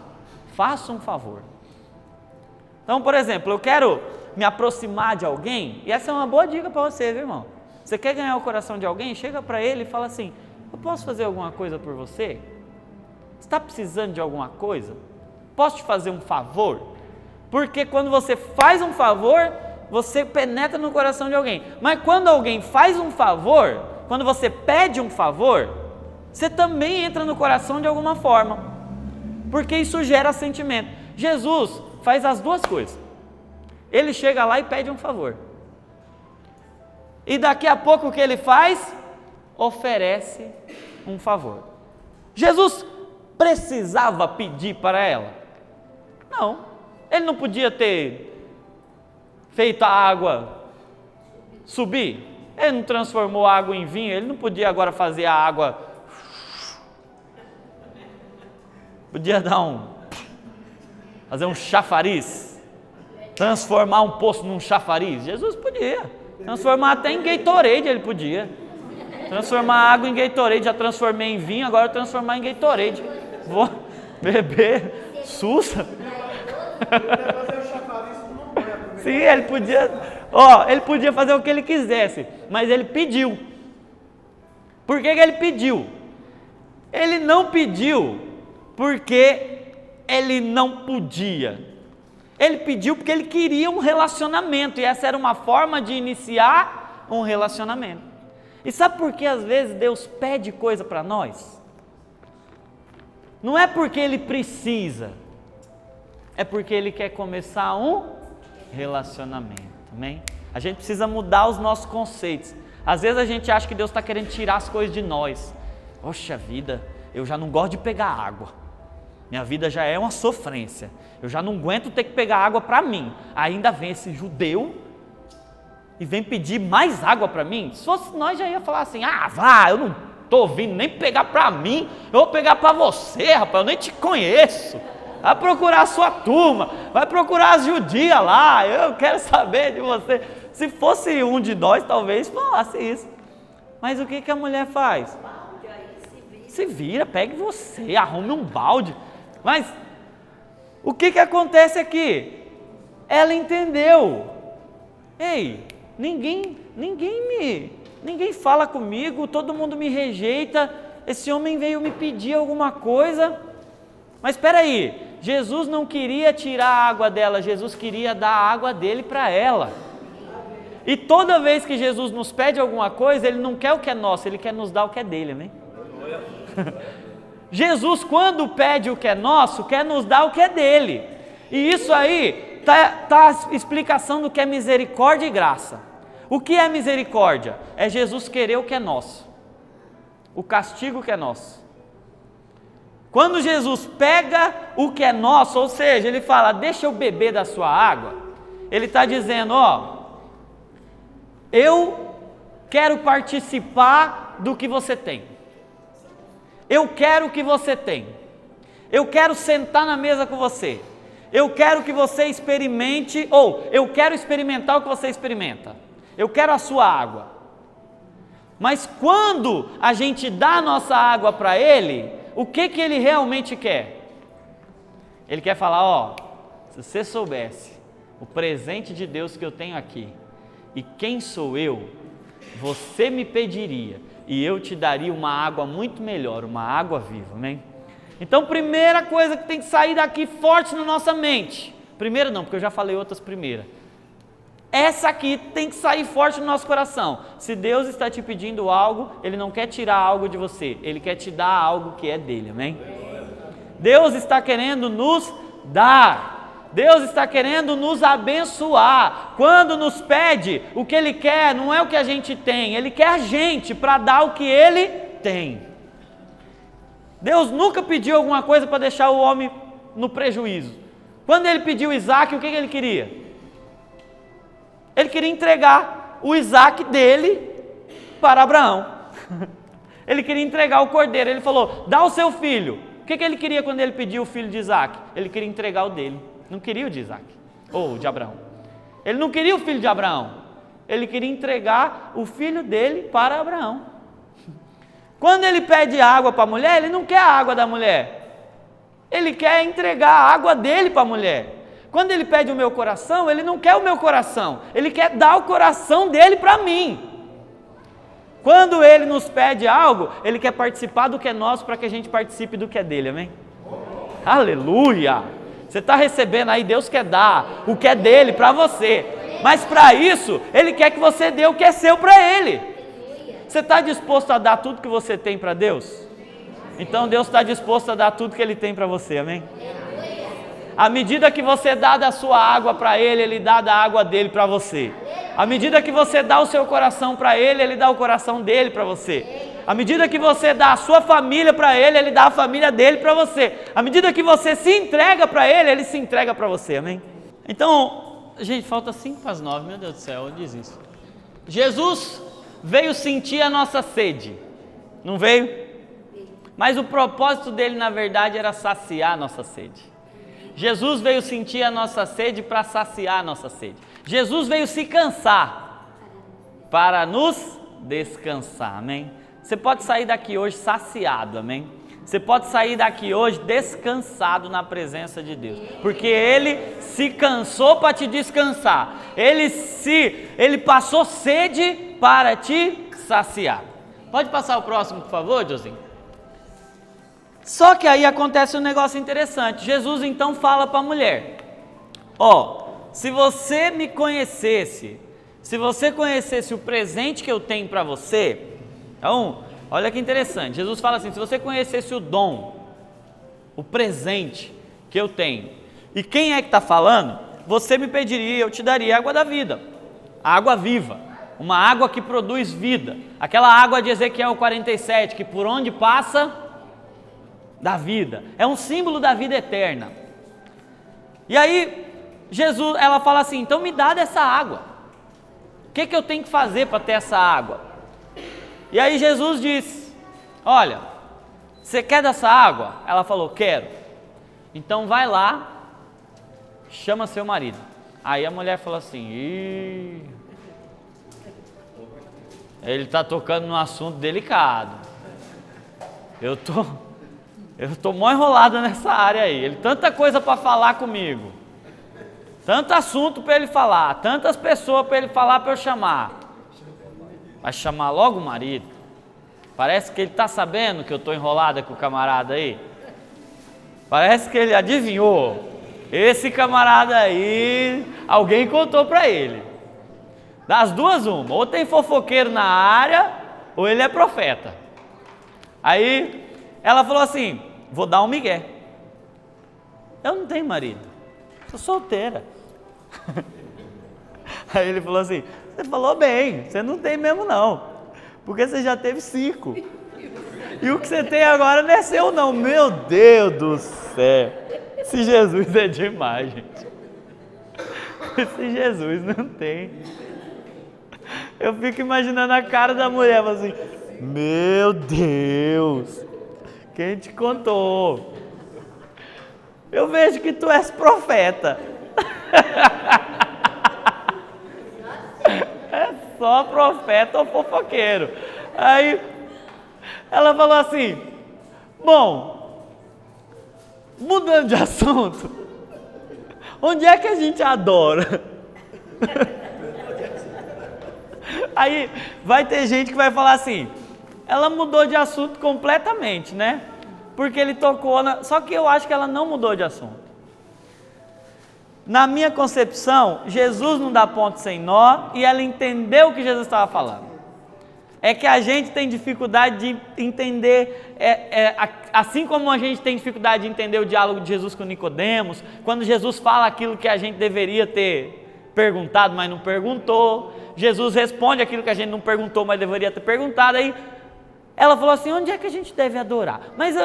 Faço um favor. Então, por exemplo, eu quero me aproximar de alguém, e essa é uma boa dica para você, viu, irmão? Você quer ganhar o coração de alguém? Chega para ele e fala assim, eu posso fazer alguma coisa por você? Você está precisando de alguma coisa? Posso te fazer um favor? Porque quando você faz um favor, você penetra no coração de alguém. Mas quando alguém faz um favor, quando você pede um favor, você também entra no coração de alguma forma. Porque isso gera sentimento. Jesus faz as duas coisas. Ele chega lá e pede um favor. E daqui a pouco o que ele faz? Oferece um favor. Jesus precisava pedir para ela? Não. Ele não podia ter feito a água subir? Ele não transformou a água em vinho? Ele não podia agora fazer a água... Podia fazer um chafariz? Transformar um poço num chafariz? Jesus podia. Transformar até em Gatorade ele podia. Transformar a água em Gatorade, já transformei em vinho, agora eu transformar em Gatorade. Vou beber Sussa. Sim, ele podia fazer o que ele quisesse, mas ele pediu. Por que ele pediu? Ele não pediu porque ele não podia. Ele pediu porque ele queria um relacionamento, e essa era uma forma de iniciar um relacionamento. E sabe por que às vezes Deus pede coisa para nós? Não é porque Ele precisa, é porque Ele quer começar um relacionamento, amém? A gente precisa mudar os nossos conceitos. Às vezes a gente acha que Deus está querendo tirar as coisas de nós. Poxa vida, eu já não gosto de pegar água, minha vida já é uma sofrência, eu já não aguento ter que pegar água para mim, ainda vem esse judeu e vem pedir mais água para mim. Se fosse nós já ia falar assim, eu não estou vindo nem pegar para mim, eu vou pegar para você, rapaz, eu nem te conheço. Vai procurar a sua turma, vai procurar as judias lá, eu quero saber de você. Se fosse um de nós, talvez falasse isso. Mas o que a mulher faz? Se vira, pegue você, arrume um balde. Mas o que acontece aqui? Ela entendeu. Ei, ninguém fala comigo, todo mundo me rejeita, esse homem veio me pedir alguma coisa. Mas espera aí, Jesus não queria tirar a água dela, Jesus queria dar a água dele para ela. E toda vez que Jesus nos pede alguma coisa, Ele não quer o que é nosso, Ele quer nos dar o que é dele, né? Jesus, quando pede o que é nosso, quer nos dar o que é dele. E isso aí está a explicação do que é misericórdia e graça. O que é misericórdia? É Jesus querer o que é nosso, o castigo que é nosso. Quando Jesus pega o que é nosso, ou seja, Ele fala, deixa eu beber da sua água, Ele está dizendo, eu quero participar do que você tem, eu quero o que você tem, eu quero sentar na mesa com você, eu quero que você experimente, ou eu quero experimentar o que você experimenta, eu quero a sua água. Mas quando a gente dá a nossa água para Ele, o que Ele realmente quer? Ele quer falar, se você soubesse o presente de Deus que eu tenho aqui, e quem sou eu, você me pediria, e eu te daria uma água muito melhor, uma água viva, amém? Então, primeira coisa que tem que sair daqui forte na nossa mente, primeira não, porque eu já falei outras primeiras, essa aqui tem que sair forte no nosso coração. Se Deus está te pedindo algo, Ele não quer tirar algo de você, Ele quer te dar algo que é dele, amém? Deus está querendo nos dar, Deus está querendo nos abençoar. Quando nos pede, o que Ele quer não é o que a gente tem, Ele quer a gente para dar o que Ele tem. Deus nunca pediu alguma coisa para deixar o homem no prejuízo. Quando ele pediu Isaac, o que ele queria? Ele queria entregar o Isaac dele para Abraão. Ele queria entregar o cordeiro. Ele falou, dá o seu filho. O que ele queria quando ele pediu o filho de Isaac? Ele queria entregar o dele. Não queria o de Isaac, ou de Abraão. Ele não queria o filho de Abraão. Ele queria entregar o filho dele para Abraão. Quando ele pede água para a mulher, ele não quer a água da mulher. Ele quer entregar a água dele para a mulher. Quando ele pede o meu coração, ele não quer o meu coração. Ele quer dar o coração dele para mim. Quando ele nos pede algo, ele quer participar do que é nosso para que a gente participe do que é dele, amém? Aleluia! Você está recebendo aí, Deus quer dar o que é dele para você. Mas para isso, ele quer que você dê o que é seu para ele. Você está disposto a dar tudo que você tem para Deus? Então Deus está disposto a dar tudo que ele tem para você, amém? À medida que você dá da sua água para ele, ele dá da água dele para você. À medida que você dá o seu coração para ele, ele dá o coração dele para você. À medida que você dá a sua família para ele, ele dá a família dele para você. À medida que você se entrega para ele, ele se entrega para você, amém? Então, gente, falta 5 para as 9, meu Deus do céu, eu desisto. Jesus veio sentir a nossa sede, não veio? Mas o propósito dele, na verdade, era saciar a nossa sede. Jesus veio sentir a nossa sede para saciar a nossa sede. Jesus veio se cansar para nos descansar, amém? Você pode sair daqui hoje saciado, amém? Você pode sair daqui hoje descansado na presença de Deus, porque Ele se cansou para te descansar, Ele passou sede para te saciar. Pode passar o próximo, por favor, Josinho? Só que aí acontece um negócio interessante. Jesus então fala para a mulher, se você me conhecesse, se você conhecesse o presente que eu tenho para você, então, olha que interessante, Jesus fala assim, se você conhecesse o dom, o presente que eu tenho, e quem é que está falando, você me pediria, eu te daria a água da vida, a água viva, uma água que produz vida, aquela água de Ezequiel 47, que por onde passa, dá vida, é um símbolo da vida eterna. E aí, ela fala assim, então me dá dessa água, o que eu tenho que fazer para ter essa água? E aí Jesus disse, olha, você quer dessa água? Ela falou, quero. Então vai lá, chama seu marido. Aí a mulher falou assim, ele está tocando num assunto delicado. Eu tô mó enrolada nessa área aí. Ele tanta coisa para falar comigo. Tanto assunto para ele falar, tantas pessoas para ele falar para eu chamar. Vai chamar logo o marido. Parece que ele está sabendo que eu estou enrolada com o camarada aí. Parece que ele adivinhou. Esse camarada aí, alguém contou para ele. Das duas uma, ou tem fofoqueiro na área, ou ele é profeta. Aí ela falou assim, vou dar um migué. Eu não tenho marido, sou solteira. Aí ele falou assim, você falou bem, você não tem mesmo não, porque você já teve 5. E o que você tem agora não é seu não, meu Deus do céu. Esse Jesus é demais, gente. Esse Jesus não tem. Eu fico imaginando a cara da mulher, assim, meu Deus, quem te contou? Eu vejo que tu és profeta. É só profeta ou fofoqueiro. Aí ela falou assim, bom, mudando de assunto, onde é que a gente adora? Aí vai ter gente que vai falar assim, ela mudou de assunto completamente, né? Porque ele tocou só que eu acho que ela não mudou de assunto. Na minha concepção, Jesus não dá ponto sem nó e ela entendeu o que Jesus estava falando. É que a gente tem dificuldade de entender, assim como a gente tem dificuldade de entender o diálogo de Jesus com Nicodemos, quando Jesus fala aquilo que a gente deveria ter perguntado, mas não perguntou, Jesus responde aquilo que a gente não perguntou, mas deveria ter perguntado, aí ela falou assim, onde é que a gente deve adorar? Mas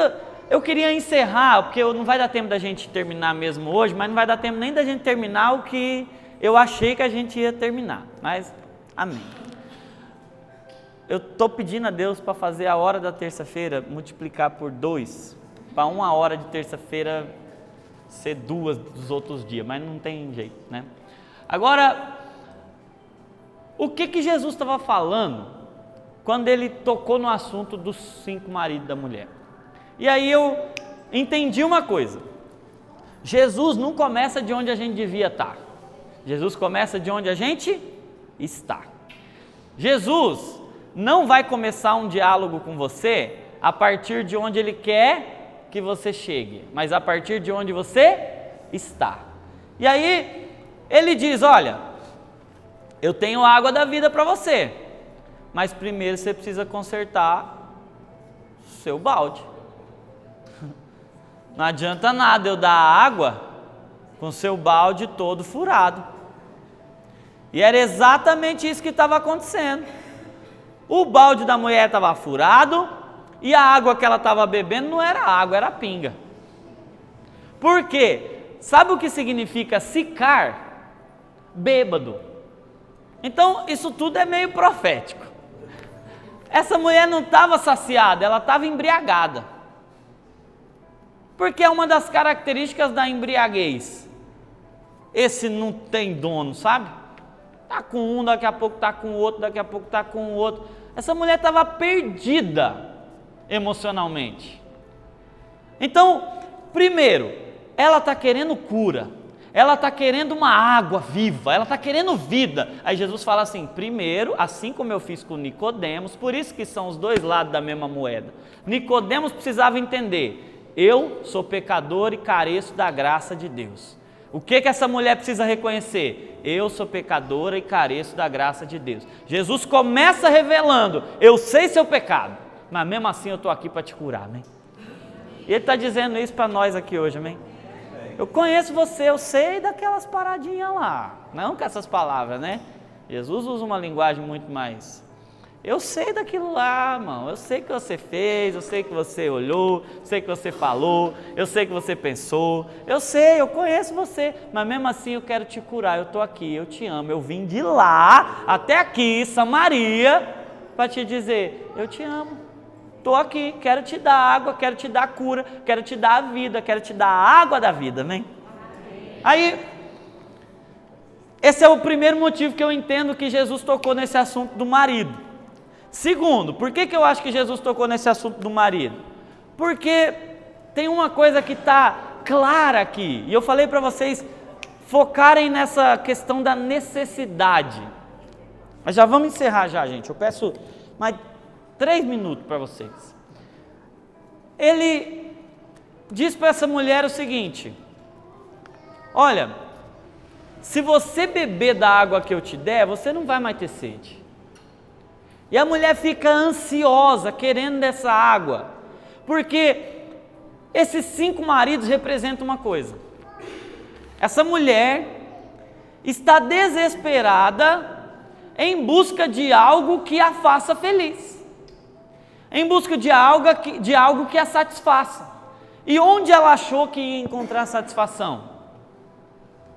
eu queria encerrar, porque não vai dar tempo da gente terminar mesmo hoje, mas não vai dar tempo nem da gente terminar o que eu achei que a gente ia terminar. Mas, amém. Eu estou pedindo a Deus para fazer a hora da terça-feira multiplicar por 2, para 1 hora de terça-feira ser 2 dos outros dias, mas não tem jeito, né? Agora, o que Jesus estava falando quando ele tocou no assunto dos 5 maridos da mulher? E aí eu entendi uma coisa, Jesus não começa de onde a gente devia estar, Jesus começa de onde a gente está. Jesus não vai começar um diálogo com você a partir de onde Ele quer que você chegue, mas a partir de onde você está. E aí Ele diz, olha, eu tenho a água da vida para você, mas primeiro você precisa consertar o seu balde. Não adianta nada eu dar água com o seu balde todo furado. E era exatamente isso que estava acontecendo. O balde da mulher estava furado e a água que ela estava bebendo não era água, era pinga. Por quê? Sabe o que significa sicar? Bêbado. Então isso tudo é meio profético. Essa mulher não estava saciada, ela estava embriagada. Porque é uma das características da embriaguez. Esse não tem dono, sabe? Está com um, daqui a pouco está com o outro, daqui a pouco está com o outro. Essa mulher estava perdida emocionalmente. Então, primeiro, ela está querendo cura, ela está querendo uma água viva, ela está querendo vida. Aí Jesus fala assim, primeiro, assim como eu fiz com Nicodemos, por isso que são os dois lados da mesma moeda. Nicodemos precisava entender, eu sou pecador e careço da graça de Deus. O que essa mulher precisa reconhecer? Eu sou pecadora e careço da graça de Deus. Jesus começa revelando, eu sei seu pecado, mas mesmo assim eu estou aqui para te curar, amém? E Ele está dizendo isso para nós aqui hoje, amém? Eu conheço você, eu sei daquelas paradinhas lá, não com essas palavras, né? Jesus usa uma linguagem muito mais... Eu sei daquilo lá, irmão, eu sei que você fez, eu sei que você olhou, eu sei que você falou, eu sei que você pensou, eu sei, eu conheço você, mas mesmo assim eu quero te curar, eu estou aqui, eu te amo, eu vim de lá até aqui, Samaria, para te dizer, eu te amo, estou aqui, quero te dar água, quero te dar cura, quero te dar a vida, quero te dar a água da vida, amém? Aí, esse é o primeiro motivo que eu entendo que Jesus tocou nesse assunto do marido. Segundo, por que eu acho que Jesus tocou nesse assunto do marido? Porque tem uma coisa que está clara aqui, e eu falei para vocês focarem nessa questão da necessidade. Mas já vamos encerrar já, gente, eu peço mais 3 minutos para vocês. Ele diz para essa mulher o seguinte, olha, se você beber da água que eu te der, você não vai mais ter sede. E a mulher fica ansiosa, querendo dessa água, porque esses 5 maridos representam uma coisa. Essa mulher está desesperada em busca de algo que a faça feliz, em busca de algo que a satisfaça. E onde ela achou que ia encontrar satisfação?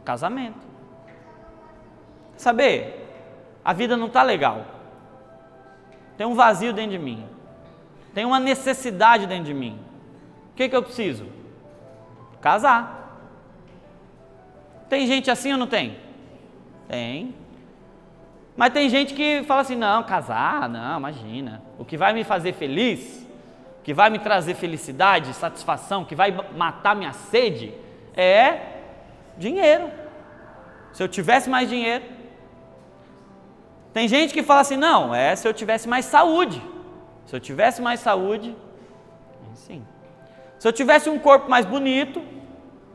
Casamento. Saber, a vida não está legal. Tem um vazio dentro de mim, tem uma necessidade dentro de mim. O que eu preciso? Casar. Tem gente assim ou não tem? Tem. Mas tem gente que fala assim, não, casar, não, imagina. O que vai me fazer feliz, o que vai me trazer felicidade, satisfação, o que vai matar minha sede, é dinheiro. Se eu tivesse mais dinheiro. Tem gente que fala assim, não, se eu tivesse mais saúde. Se eu tivesse mais saúde, aí sim. Se eu tivesse um corpo mais bonito,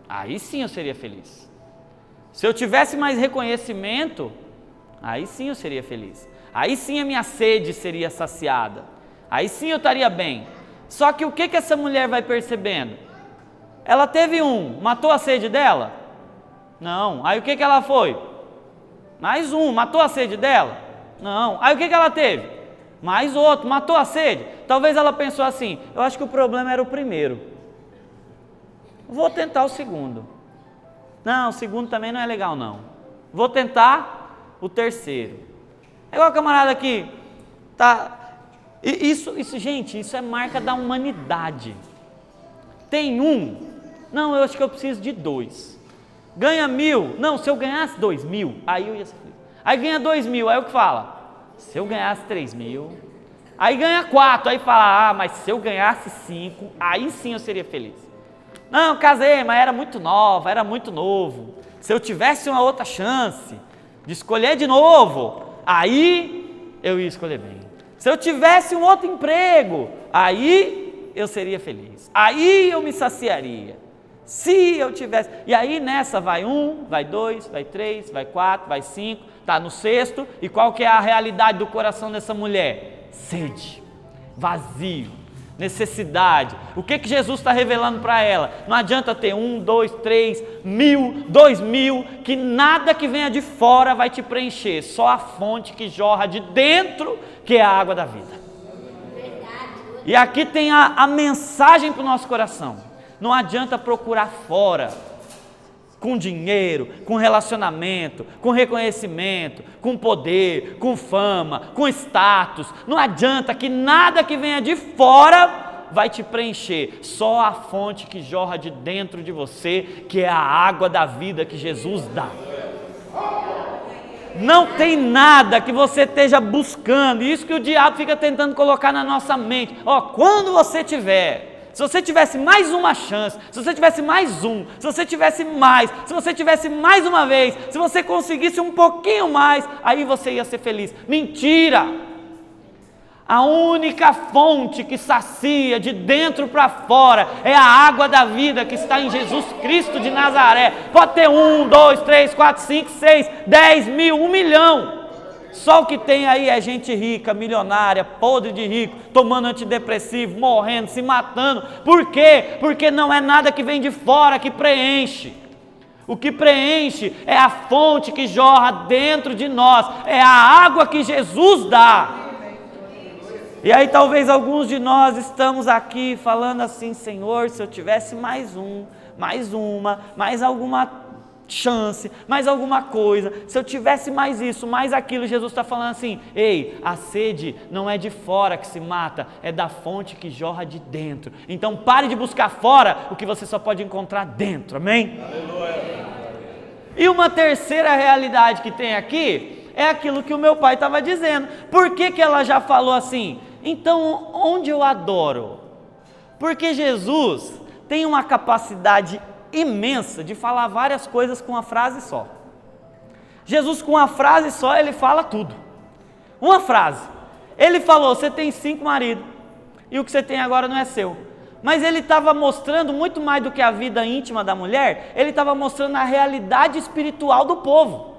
aí sim eu seria feliz. Se eu tivesse mais reconhecimento, aí sim eu seria feliz. Aí sim a minha sede seria saciada. Aí sim eu estaria bem. Só que o que essa mulher vai percebendo? Ela teve matou a sede dela? Não. Aí o que ela foi? Mais matou a sede dela? Não. Aí o que ela teve? mais outro, matou a sede. Talvez ela pensou assim, eu acho que o problema era o primeiro. Vou tentar o segundo. Não, o segundo também não é legal não. Vou tentar o terceiro. É igual a camarada aqui, tá... Isso, gente, isso é marca da humanidade. Tem um, não, eu acho que eu preciso de 2. Ganha 1.000, não, se eu ganhasse 2.000, aí eu ia ser feliz. Aí ganha 2.000, aí o que fala? Se eu ganhasse 3.000, aí ganha 4, aí fala, mas se eu ganhasse 5, aí sim eu seria feliz. Não, casei, mas era muito nova, era muito novo. Se eu tivesse uma outra chance de escolher de novo, aí eu ia escolher bem. Se eu tivesse um outro emprego, aí eu seria feliz. Aí eu me saciaria. Se eu tivesse... E aí nessa vai 1, vai 2, vai 3, vai 4, vai 5, está no 6º. E qual que é a realidade do coração dessa mulher? Sede, vazio, necessidade. O que Jesus está revelando para ela? Não adianta ter 1, 2, 3, 1.000, 2.000, que nada que venha de fora vai te preencher. Só a fonte que jorra de dentro, que é a água da vida. E aqui tem a mensagem para o nosso coração. Não adianta procurar fora, com dinheiro, com relacionamento, com reconhecimento, com poder, com fama, com status. Não adianta, que nada que venha de fora vai te preencher. Só a fonte que jorra de dentro de você, que é a água da vida que Jesus dá. Não tem nada que você esteja buscando, isso que o diabo fica tentando colocar na nossa mente. Quando você tiver, se você tivesse mais uma chance, se você tivesse mais um, se você tivesse mais, se você tivesse mais uma vez, se você conseguisse um pouquinho mais, aí você ia ser feliz. Mentira! A única fonte que sacia de dentro para fora é a água da vida que está em Jesus Cristo de Nazaré. Pode ter 1, 2, 3, 4, 5, 6, 10 mil, 1 milhão. Só o que tem aí é gente rica, milionária, podre de rico, tomando antidepressivo, morrendo, se matando. Por quê? Porque não é nada que vem de fora que preenche. O que preenche é a fonte que jorra dentro de nós, é a água que Jesus dá. E aí talvez alguns de nós estamos aqui falando assim, Senhor, se eu tivesse mais um, mais uma, mais alguma chance, mais alguma coisa, se eu tivesse mais isso, mais aquilo, Jesus está falando assim, ei, a sede não é de fora que se mata, é da fonte que jorra de dentro. Então pare de buscar fora o que você só pode encontrar dentro, amém? Aleluia. E uma terceira realidade que tem aqui, é aquilo que o meu pai estava dizendo. Por que ela já falou assim? Então, onde eu adoro? Porque Jesus tem uma capacidade imensa de falar várias coisas com uma frase só. Jesus, com uma frase só, ele fala tudo. Uma frase. Ele falou, você tem 5 maridos, e o que você tem agora não é seu. Mas ele estava mostrando muito mais do que a vida íntima da mulher, ele estava mostrando a realidade espiritual do povo.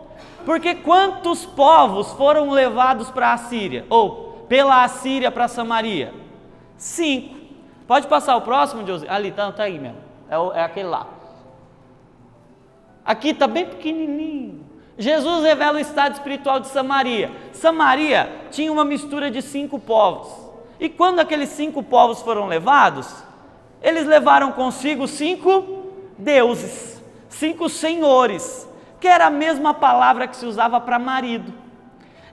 Porque quantos povos foram levados para a Síria? Ou pela Assíria para Samaria? 5. Pode passar o próximo, José? Ali, tá aí mesmo. É aquele lá. Aqui está bem pequenininho. Jesus revela o estado espiritual de Samaria. Samaria tinha uma mistura de 5 povos. E quando aqueles 5 povos foram levados, eles levaram consigo 5 deuses, 5 senhores, que era a mesma palavra que se usava para marido.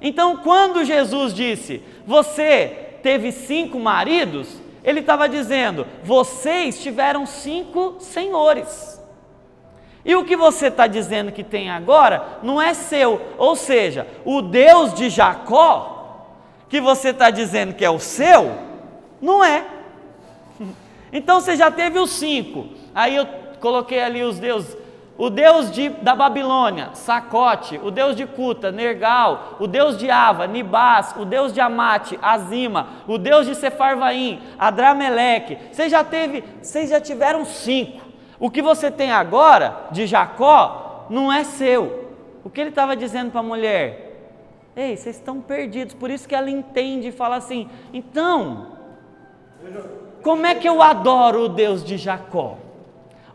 Então, quando Jesus disse, você teve 5 maridos, ele estava dizendo, vocês tiveram 5 senhores. E o que você está dizendo que tem agora, não é seu. Ou seja, o Deus de Jacó, que você está dizendo que é o seu, não é. Então, você já teve os 5. Aí eu coloquei ali os deuses. O Deus da Babilônia, Sacote, o Deus de Cuta, Nergal, o Deus de Ava, Nibás, o Deus de Amate, Azima, o Deus de Sefarvaim, Adrameleque. Vocês já tiveram 5. O que você tem agora, de Jacó, não é seu. O que ele estava dizendo para a mulher? Ei, vocês estão perdidos. Por isso que ela entende e fala assim, então, como é que eu adoro o Deus de Jacó?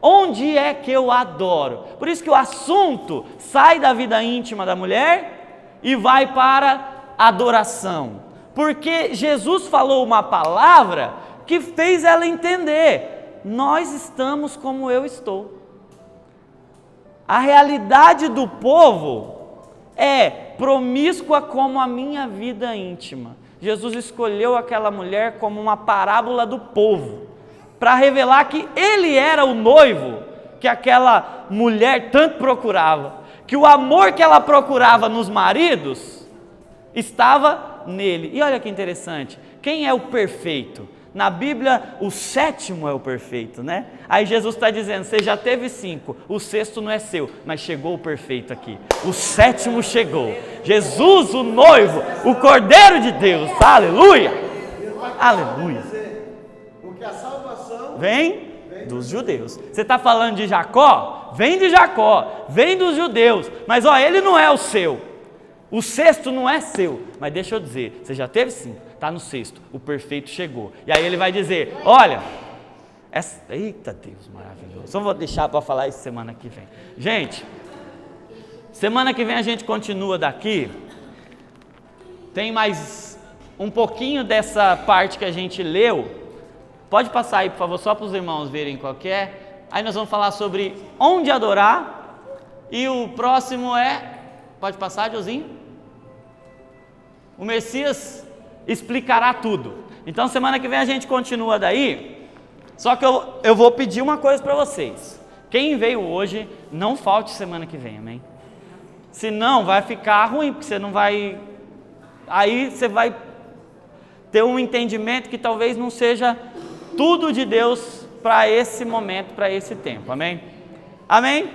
Onde é que eu adoro? Por isso que o assunto sai da vida íntima da mulher e vai para a adoração. porque Jesus falou uma palavra que fez ela entender: nós estamos como eu estou. A realidade do povo é promíscua como a minha vida íntima. Jesus escolheu aquela mulher como uma parábola do povo, para revelar que ele era o noivo que aquela mulher tanto procurava, que o amor que ela procurava nos maridos estava nele. E olha que interessante, quem é o perfeito? Na Bíblia, o sétimo é o perfeito, né? Aí Jesus está dizendo: você já teve 5, o sexto não é seu, mas chegou o perfeito aqui. O sétimo chegou. Jesus, o noivo, o Cordeiro de Deus. Aleluia! Aleluia! Porque a salvação Vem dos judeus. Você está falando de Jacó? Vem de Jacó, vem dos judeus. Mas ó, ele não é o seu. O sexto não é seu. Mas deixa eu dizer, você já teve 5, está no sexto, o perfeito chegou. E aí ele vai dizer: olha, eita Deus maravilhoso. Só vou deixar para falar isso semana que vem. Gente, semana que vem a gente continua daqui. Tem mais um pouquinho dessa parte que a gente leu. Pode passar aí, por favor, só para os irmãos verem qual que é. Aí nós vamos falar sobre onde adorar. E o próximo é... Pode passar, Josinho? O Messias explicará tudo. Então semana que vem a gente continua daí. Só que eu vou pedir uma coisa para vocês. Quem veio hoje, não falte semana que vem, amém? Senão vai ficar ruim, porque você não vai... Aí você vai ter um entendimento que talvez não seja tudo de Deus para esse momento, para esse tempo, amém? Amém?